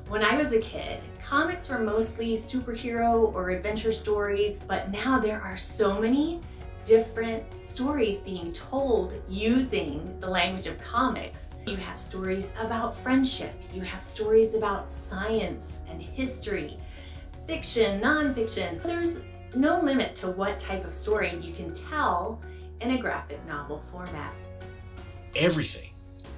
When I was a kid, comics were mostly superhero or adventure stories, but now there are so many different stories being told using the language of comics. You have stories about friendship, you have stories about science and history, fiction, nonfiction. There's no limit to what type of story you can tell in a graphic novel format. Everything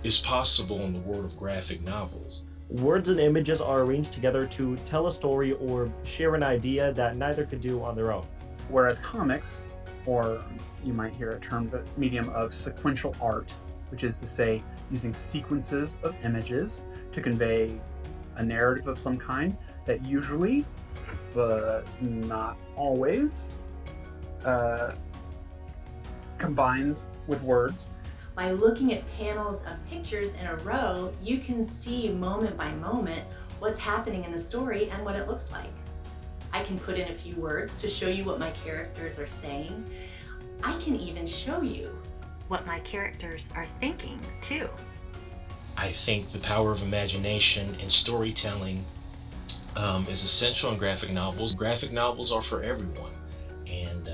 is possible in the world of graphic novels. Words and images are arranged together to tell a story or share an idea that neither could do on their own. Whereas comics, or you might hear a term, the medium of sequential art, which is to say using sequences of images to convey a narrative of some kind that usually, but not always, combines with words. By looking at panels of pictures in a row, you can see moment by moment what's happening in the story and what it looks like. I can put in a few words to show you what my characters are saying. I can even show you What my characters are thinking too. I think the power of imagination and storytelling is essential in graphic novels. Graphic novels are for everyone, and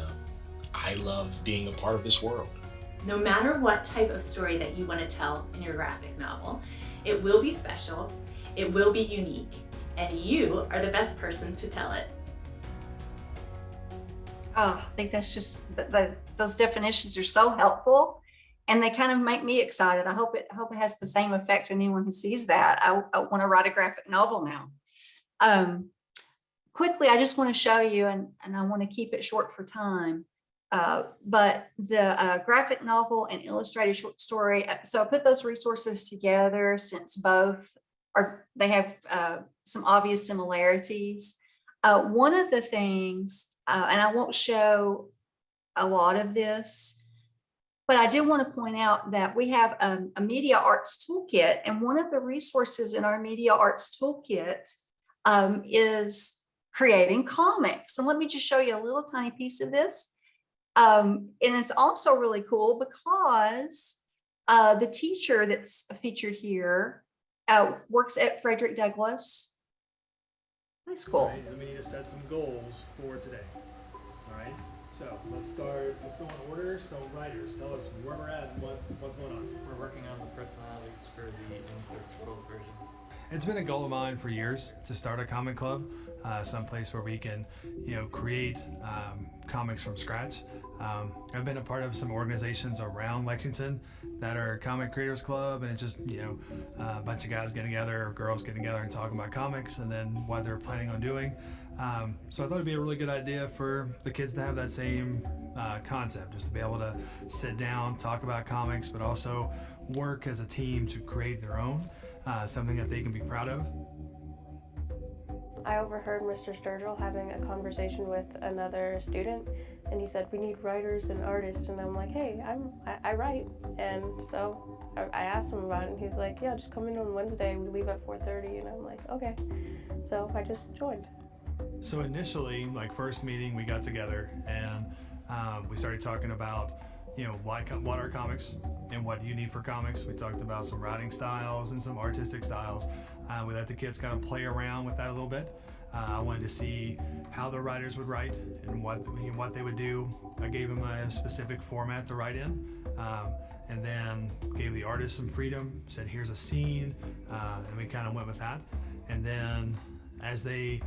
I love being a part of this world. No matter what type of story that you want to tell in your graphic novel, it will be special, it will be unique, and you are the best person to tell it. Oh, I think that's just, those definitions are so helpful, and they kind of make me excited. I hope it has the same effect on anyone who sees that. I want to write a graphic novel now. Quickly, I just want to show you, and I want to keep it short for time, but the graphic novel and illustrated short story. So I put those resources together since both they have some obvious similarities. One of the things, and I won't show a lot of this, but I do want to point out that we have a media arts toolkit, and one of the resources in our media arts toolkit is creating comics. And let me just show you a little tiny piece of this. And it's also really cool because the teacher that's featured here works at Frederick Douglass High School. Right, and we need to set some goals for today. All right, so let's go in order. So writers, tell us where we're at and what's going on. We're working on the personalities for the English world versions. It's been a goal of mine for years to start a comic club, someplace where we can, create comics from scratch. I've been a part of some organizations around Lexington that are comic creators club, and it's just a bunch of guys getting together or girls getting together and talking about comics and then what they're planning on doing. So I thought it'd be a really good idea for the kids to have that same concept, just to be able to sit down, talk about comics, but also work as a team to create their own, something that they can be proud of. I overheard Mr. Sturgill having a conversation with another student, and he said, we need writers and artists, and I'm like, hey, I write. And so I asked him about it, and he's like, yeah, just come in on Wednesday, we leave at 4:30, and I'm like, okay. So I just joined. So initially, like first meeting, we got together and we started talking about, you know, what are comics and what do you need for comics. We talked about some writing styles and some artistic styles. We let the kids kind of play around with that a little bit. I wanted to see how the writers would write and what they would do. I gave them a specific format to write in, and then gave the artists some freedom, said here's a scene, and we kind of went with that. And then as they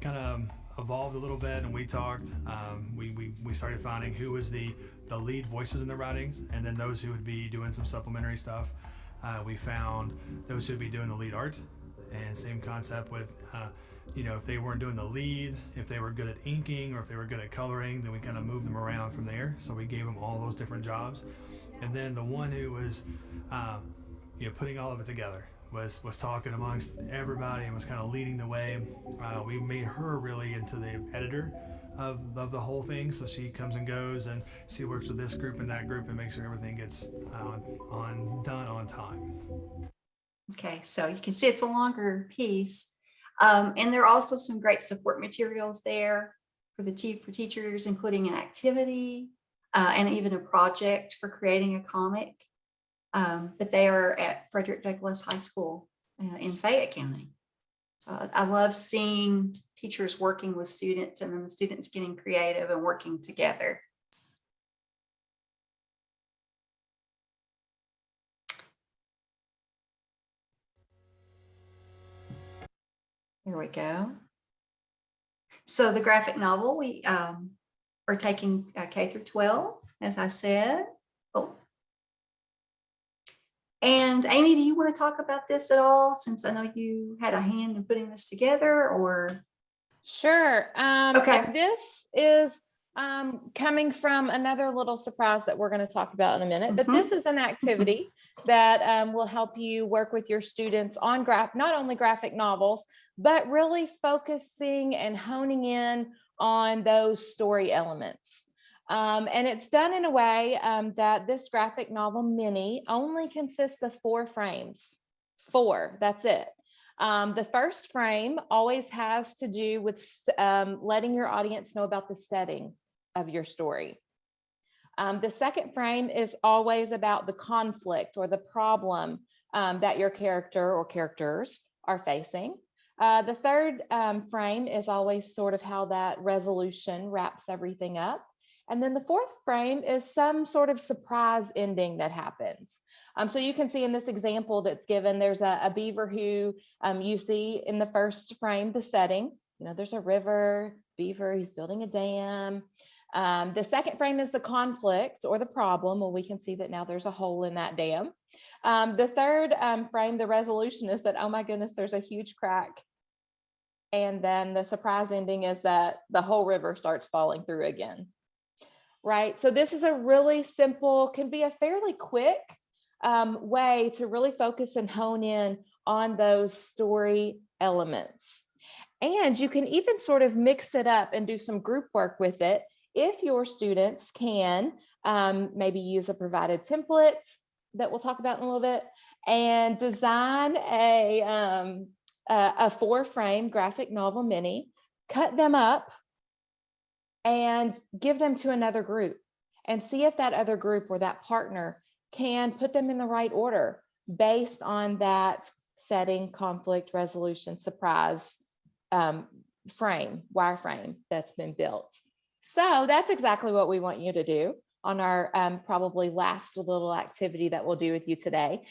kind of evolved a little bit and we talked, we started finding who was the lead voices in the writings, and then those who would be doing some supplementary stuff. We found those who would be doing the lead art, and same concept with you know, if they weren't doing the lead, if they were good at inking or if they were good at coloring, then we kind of moved them around from there. So we gave them all those different jobs. And then the one who was you know, putting all of it together was talking amongst everybody and was kind of leading the way. We made her really into the editor of the whole thing, so she comes and goes and she works with this group and that group and makes sure everything gets done on time. Okay, so you can see it's a longer piece. And there are also some great support materials there for teachers, including an activity and even a project for creating a comic. But they are at Frederick Douglass High School in Fayette County. So I love seeing teachers working with students and then the students getting creative and working together. There we go. So the graphic novel, we are taking K through 12, as I said. Oh. And Amy, do you want to talk about this at all, since I know you had a hand in putting this together, or? Sure. Okay. This is coming from another little surprise that we're going to talk about in a minute, but this is an activity that will help you work with your students on not only graphic novels, but really focusing and honing in on those story elements. And it's done in a way that this graphic novel mini only consists of 4 frames. 4, that's it. The first frame always has to do with letting your audience know about the setting of your story. The second frame is always about the conflict or the problem that your character or characters are facing. The third frame is always sort of how that resolution wraps everything up. And then the fourth frame is some sort of surprise ending that happens. So you can see in this example that's given, there's a beaver who you see in the first frame, the setting. You know, there's a river, beaver, he's building a dam. The second frame is the conflict or the problem. Well, we can see that now there's a hole in that dam. The third frame, the resolution, is that, oh my goodness, there's a huge crack. And then the surprise ending is that the whole river starts falling through again. Right? So this is a really simple, can be a fairly quick way to really focus and hone in on those story elements. And you can even sort of mix it up and do some group work with it if your students can maybe use a provided template that we'll talk about in a little bit, and design a 4-frame graphic novel mini, cut them up, and give them to another group and see if that other group or that partner can put them in the right order based on that setting, conflict, resolution, surprise wireframe that's been built. So that's exactly what we want you to do on our probably last little activity that we'll do with you today.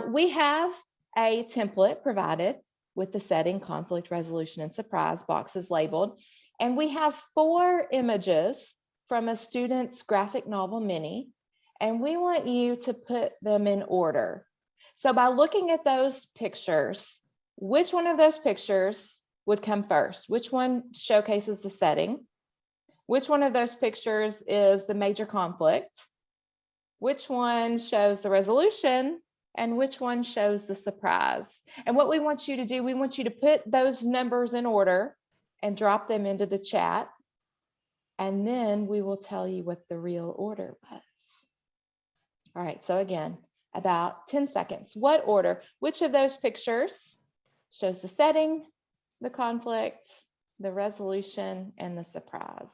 We have a template provided with the setting, conflict, resolution, and surprise boxes labeled. And we have 4 images from a student's graphic novel mini, and we want you to put them in order. So by looking at those pictures, which one of those pictures would come first? Which one showcases the setting? Which one of those pictures is the major conflict? Which one shows the resolution? And which one shows the surprise? And what we want you to do, we want you to put those numbers in order and drop them into the chat. And then we will tell you what the real order was. All right, so again, about 10 seconds. What order? Which of those pictures shows the setting, the conflict, the resolution, and the surprise?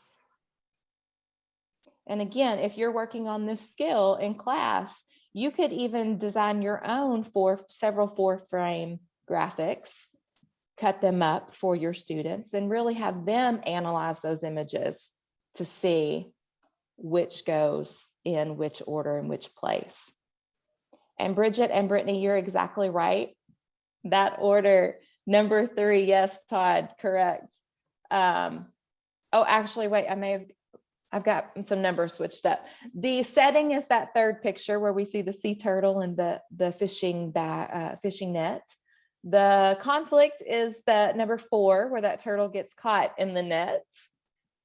And again, if you're working on this skill in class, you could even design your own several 4-frame graphics, cut them up for your students, and really have them analyze those images to see which goes in which order and which place. And Bridget and Brittany, you're exactly right. That order, number 3, yes, Todd, correct. Oh, actually, wait, I've got some numbers switched up. The setting is that 3rd picture where we see the sea turtle and the fishing net. The conflict is the number 4 where that turtle gets caught in the net.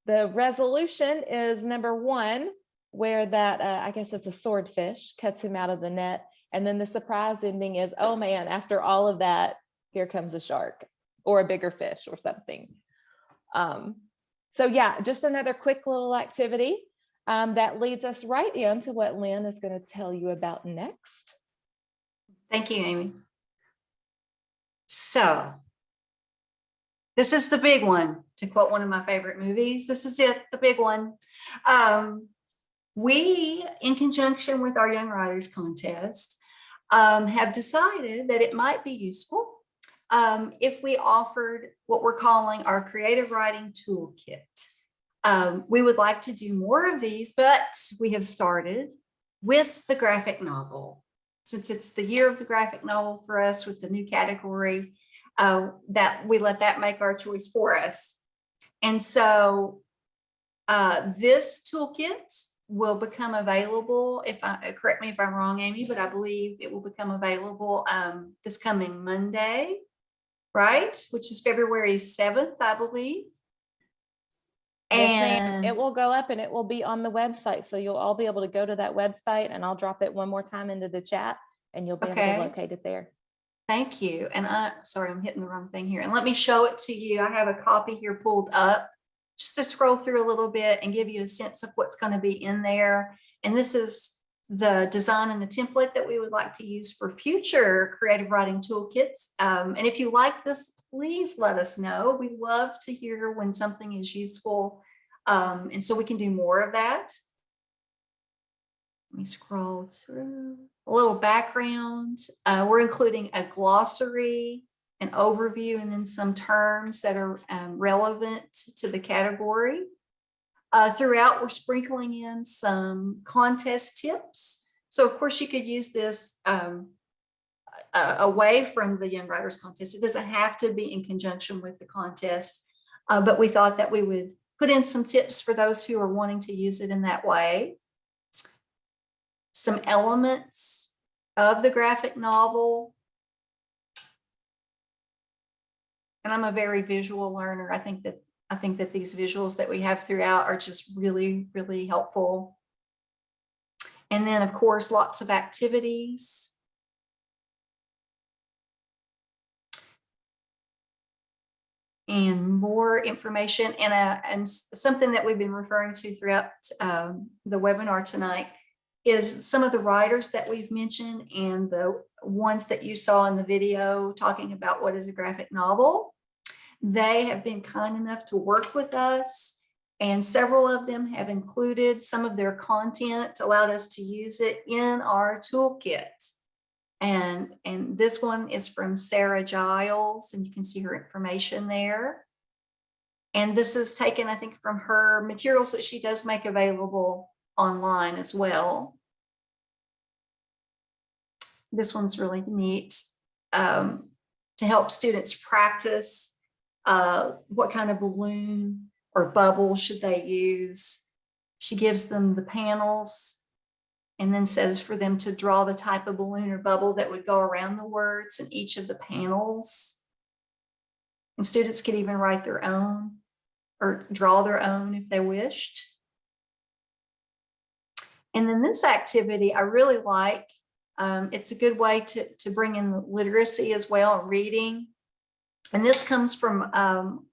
The resolution is number 1 where that, I guess it's a swordfish, cuts him out of the net. And then the surprise ending is, oh man, after all of that, here comes a shark or a bigger fish or something. So yeah, just another quick little activity that leads us right into what Lynn is going to tell you about next. Thank you, Amy. So this is the big one, to quote one of my favorite movies. This is it, the big one. We, in conjunction with our Young Writers Contest, have decided that it might be useful if we offered what we're calling our creative writing toolkit. We would like to do more of these, but we have started with the graphic novel. Since it's the year of the graphic novel for us with the new category, that we let that make our choice for us. And so this toolkit will become available, correct me if I'm wrong, Amy, but I believe it will become available this coming Monday, right? Which is February 7th, I believe. And it will go up and it will be on the website. So you'll all be able to go to that website, and I'll drop it one more time into the chat and you'll be able to locate it there. Thank you. And sorry, I'm hitting the wrong thing here. And let me show it to you. I have a copy here pulled up just to scroll through a little bit and give you a sense of what's going to be in there. And this is the design and the template that we would like to use for future creative writing toolkits. And if you like this, please let us know. We love to hear when something is useful. And so we can do more of that. Let me scroll through a little background. We're including a glossary, an overview, and then some terms that are relevant to the category. Throughout, we're sprinkling in some contest tips. So of course you could use this away from the Young Writers Contest. It doesn't have to be in conjunction with the contest, but we thought that we would put in some tips for those who are wanting to use it in that way. Some elements of the graphic novel. And I'm a very visual learner. I think that these visuals that we have throughout are just really, really helpful. And then of course, lots of activities. And more information, and something that we've been referring to throughout the webinar tonight is some of the writers that we've mentioned and the ones that you saw in the video talking about what is a graphic novel. They have been kind enough to work with us, and several of them have included some of their content, allowed us to use it in our toolkit. And this one is from Sarah Giles, and you can see her information there. And this is taken, I think, from her materials that she does make available online as well. This one's really neat to help students practice what kind of balloon or bubble should they use. She gives them the panels and then says for them to draw the type of balloon or bubble that would go around the words in each of the panels. And students could even write their own or draw their own if they wished. And then this activity I really like. It's a good way to bring in literacy as well, and reading. And this comes from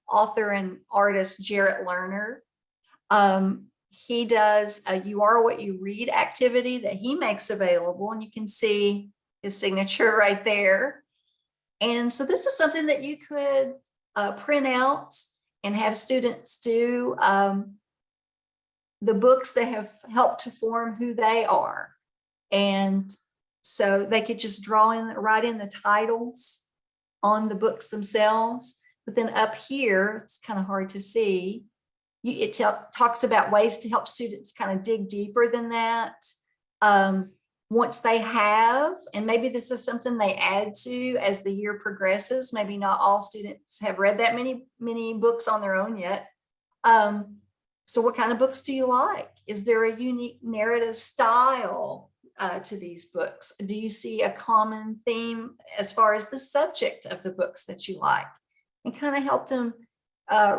author and artist Jarrett Lerner. He does a "You Are What You Read" activity that he makes available, and you can see his signature right there. And so this is something that you could print out and have students do. The books that have helped to form who they are. And so they could just write in the titles on the books themselves. But then up here, it's kind of hard to see. It talks about ways to help students kind of dig deeper than that. Once they have, and maybe this is something they add to as the year progresses. Maybe not all students have read that many books on their own yet. So what kind of books do you like? Is there a unique narrative style to these books? Do you see a common theme as far as the subject of the books that you like? And kind of help them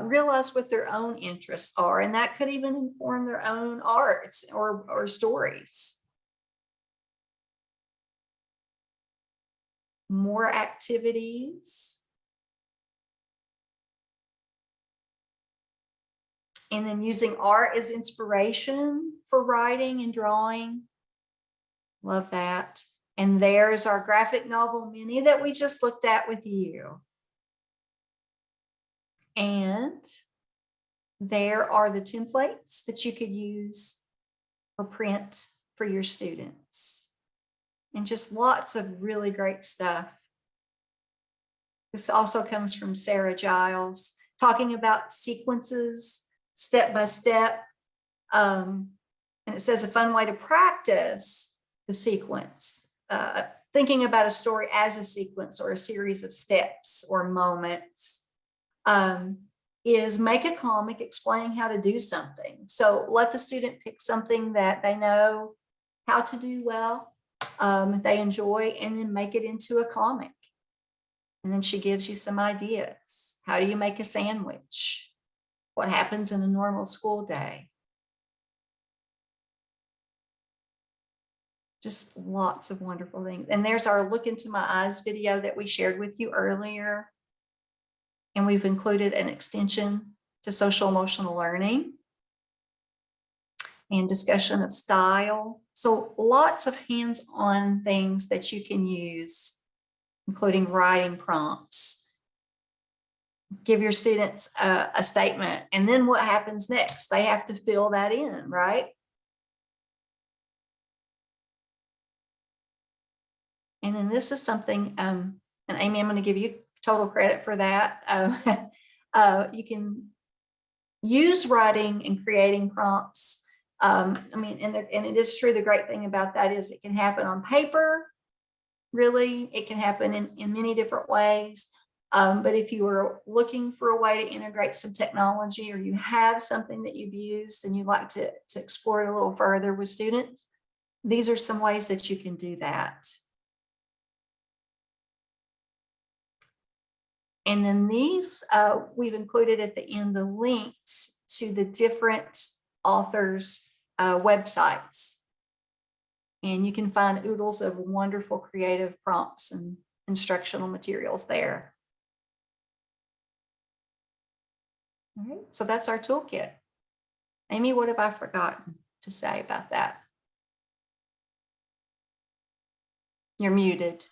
realize what their own interests are. And that could even inform their own art or stories. More activities. And then using art as inspiration for writing and drawing. Love that. And there's our graphic novel mini that we just looked at with you. And there are the templates that you could use or print for your students. And just lots of really great stuff. This also comes from Sarah Giles, talking about sequences, step by step. And it says a fun way to practice the sequence, thinking about a story as a sequence or a series of steps or moments, is make a comic explaining how to do something. So let the student pick something that they know how to do well, they enjoy, and then make it into a comic. And then she gives you some ideas. How do you make a sandwich? What happens in a normal school day? Just lots of wonderful things. And there's our Look Into My Eyes video that we shared with you earlier. And we've included an extension to social emotional learning and discussion of style. So lots of hands-on things that you can use, including writing prompts. Give your students a statement, and then what happens next? They have to fill that in, right? And then this is something, and Amy, I'm going to give you total credit for that. You can use writing and creating prompts. I mean, and it is true. The great thing about that is it can happen on paper. Really, it can happen in many different ways. But if you are looking for a way to integrate some technology, or you have something that you've used and you'd like to explore it a little further with students, these are some ways that you can do that. And then these, we've included at the end the links to the different authors' websites. And you can find oodles of wonderful creative prompts and instructional materials there. All right, so that's our toolkit. Amy, what have I forgotten to say about that? You're muted.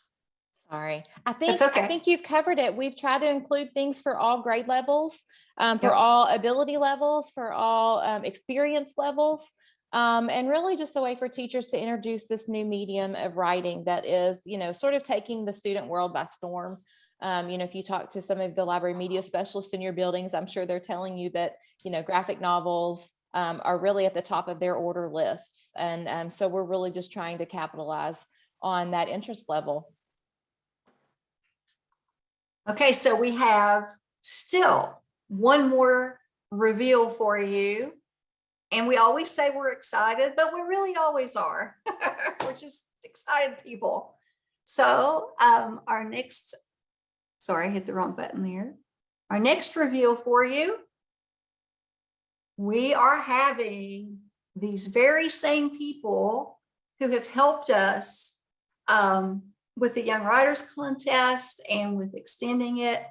Sorry. I think you've covered it. We've tried to include things for all grade levels, for all ability levels, for all experience levels, and really just a way for teachers to introduce this new medium of writing that is, sort of taking the student world by storm. If you talk to some of the library media specialists in your buildings, I'm sure they're telling you that, graphic novels are really at the top of their order lists. And so we're really just trying to capitalize on that interest level. Okay, so we have still one more reveal for you. And we always say we're excited, but we really always are. We're just excited people. So our next, sorry, I hit the wrong button there. Our next reveal for you, we are having these very same people who have helped us with the Young Writers Contest and with extending it.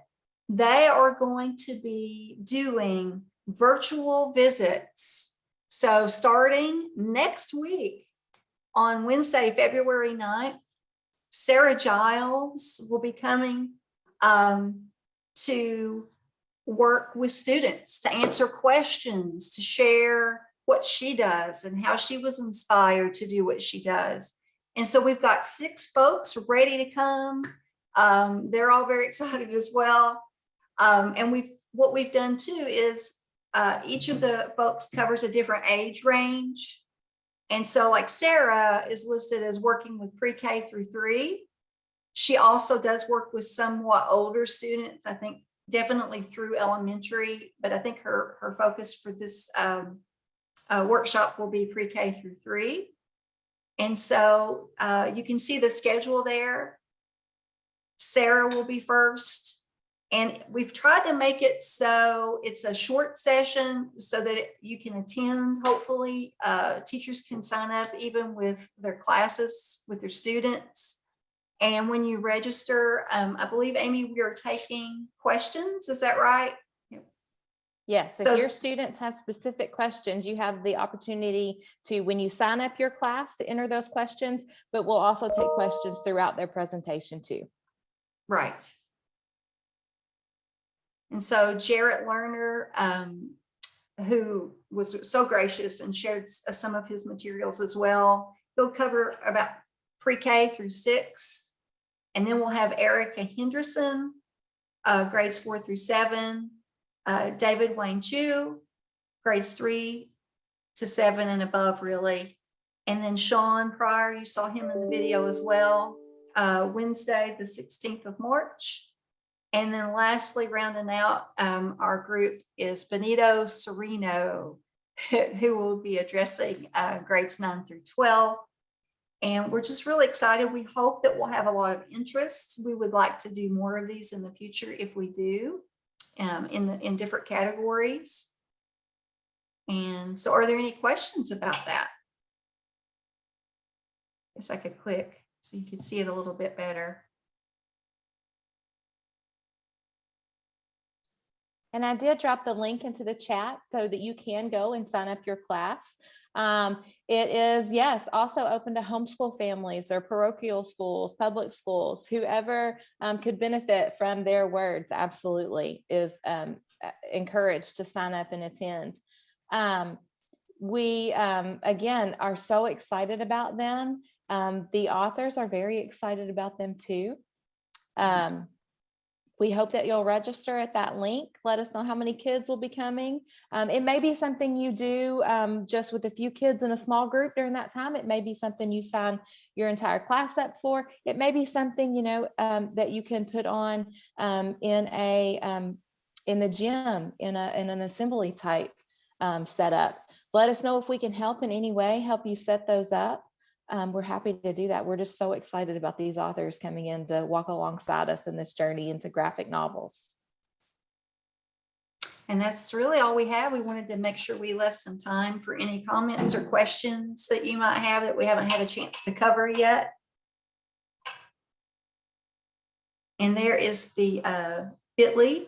They are going to be doing virtual visits. So starting next week on Wednesday, February 9th, Sarah Giles will be coming to work with students, to answer questions, to share what she does and how she was inspired to do what she does. And so we've got 6 folks ready to come. They're all very excited as well. And what we've done too is each of the folks covers a different age range. And so like Sarah is listed as working with pre-K through 3. She also does work with somewhat older students, I think definitely through elementary, but I think her focus for this workshop will be pre-K through 3. And so you can see the schedule there. Sarah will be first. And we've tried to make it so it's a short session so that you can attend. Hopefully, teachers can sign up even with their classes, with their students. And when you register, I believe, Amy, we are taking questions. Is that right? Yes, So- if your students have specific questions, you have the opportunity to, when you sign up your class, to enter those questions, but we'll also take questions throughout their presentation too. Right. And so Jarrett Lerner, who was so gracious and shared some of his materials as well, he'll cover about pre-K through 6. And then we'll have Erica Henderson, grades 4 through 7, David Wayne Chu, grades 3 to 7 and above, really. And then Sean Pryor, you saw him in the video as well, Wednesday, the 16th of March. And then lastly, rounding out our group is Benito Sereno, who will be addressing grades 9 through 12. And we're just really excited. We hope that we'll have a lot of interest. We would like to do more of these in the future if we do, in different categories. And so are there any questions about that? I guess I could click so you could see it a little bit better. And I did drop the link into the chat so that you can go and sign up your class. It is, yes, also open to homeschool families or parochial schools, public schools, whoever could benefit from their words, absolutely is encouraged to sign up and attend. We, again, are so excited about them. The authors are very excited about them too. We hope that you'll register at that link. Let us know how many kids will be coming. It may be something you do just with a few kids in a small group during that time. It may be something you sign your entire class up for. It may be something, you know, that you can put on in the gym, in an assembly type setup. Let us know if we can help in any way, help you set those up. We're happy to do that. We're just so excited about these authors coming in to walk alongside us in this journey into graphic novels. And that's really all we have. We wanted to make sure we left some time for any comments or questions that you might have that we haven't had a chance to cover yet. And there is the bit.ly.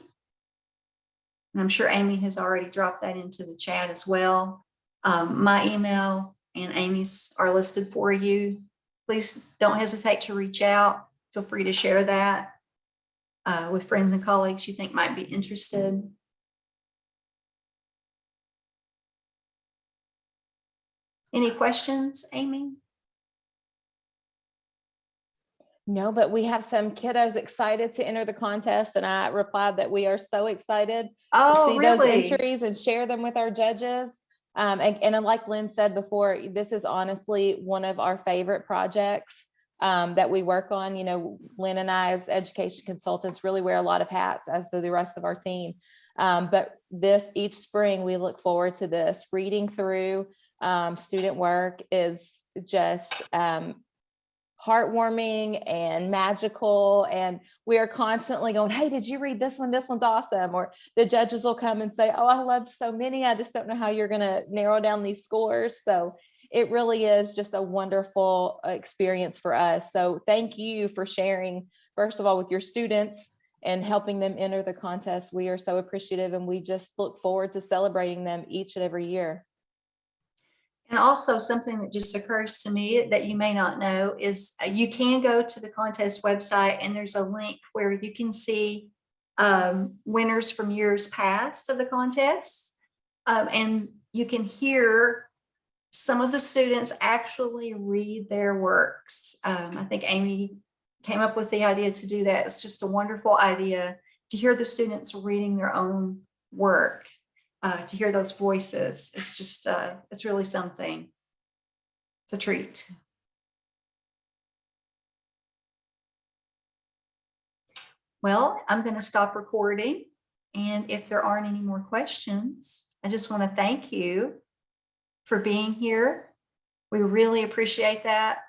And I'm sure Amy has already dropped that into the chat as well. My email and Amy's are listed for you. Please don't hesitate to reach out. Feel free to share that with friends and colleagues you think might be interested. Any questions, Amy? No, but we have some kiddos excited to enter the contest, and I replied that we are so excited to see those entries and share them with our judges. And like Lynn said before, this is honestly one of our favorite projects that we work on. You know, Lynn and I as education consultants really wear a lot of hats, as do the rest of our team. But each spring, we look forward to this. Reading through student work is just heartwarming and magical. And we are constantly going, hey, did you read this one? This one's awesome. Or the judges will come and say, oh, I loved so many. I just don't know how you're going to narrow down these scores. So it really is just a wonderful experience for us. So thank you for sharing, first of all, with your students and helping them enter the contest. We are so appreciative, and we just look forward to celebrating them each and every year. And also something that just occurs to me that you may not know is you can go to the contest website, and there's a link where you can see winners from years past of the contest. And you can hear some of the students actually read their works. I think Amy came up with the idea to do that. It's just a wonderful idea to hear the students reading their own work. To hear those voices, it's just, it's really something. It's a treat. Well, I'm going to stop recording. And if there aren't any more questions, I just want to thank you for being here. We really appreciate that.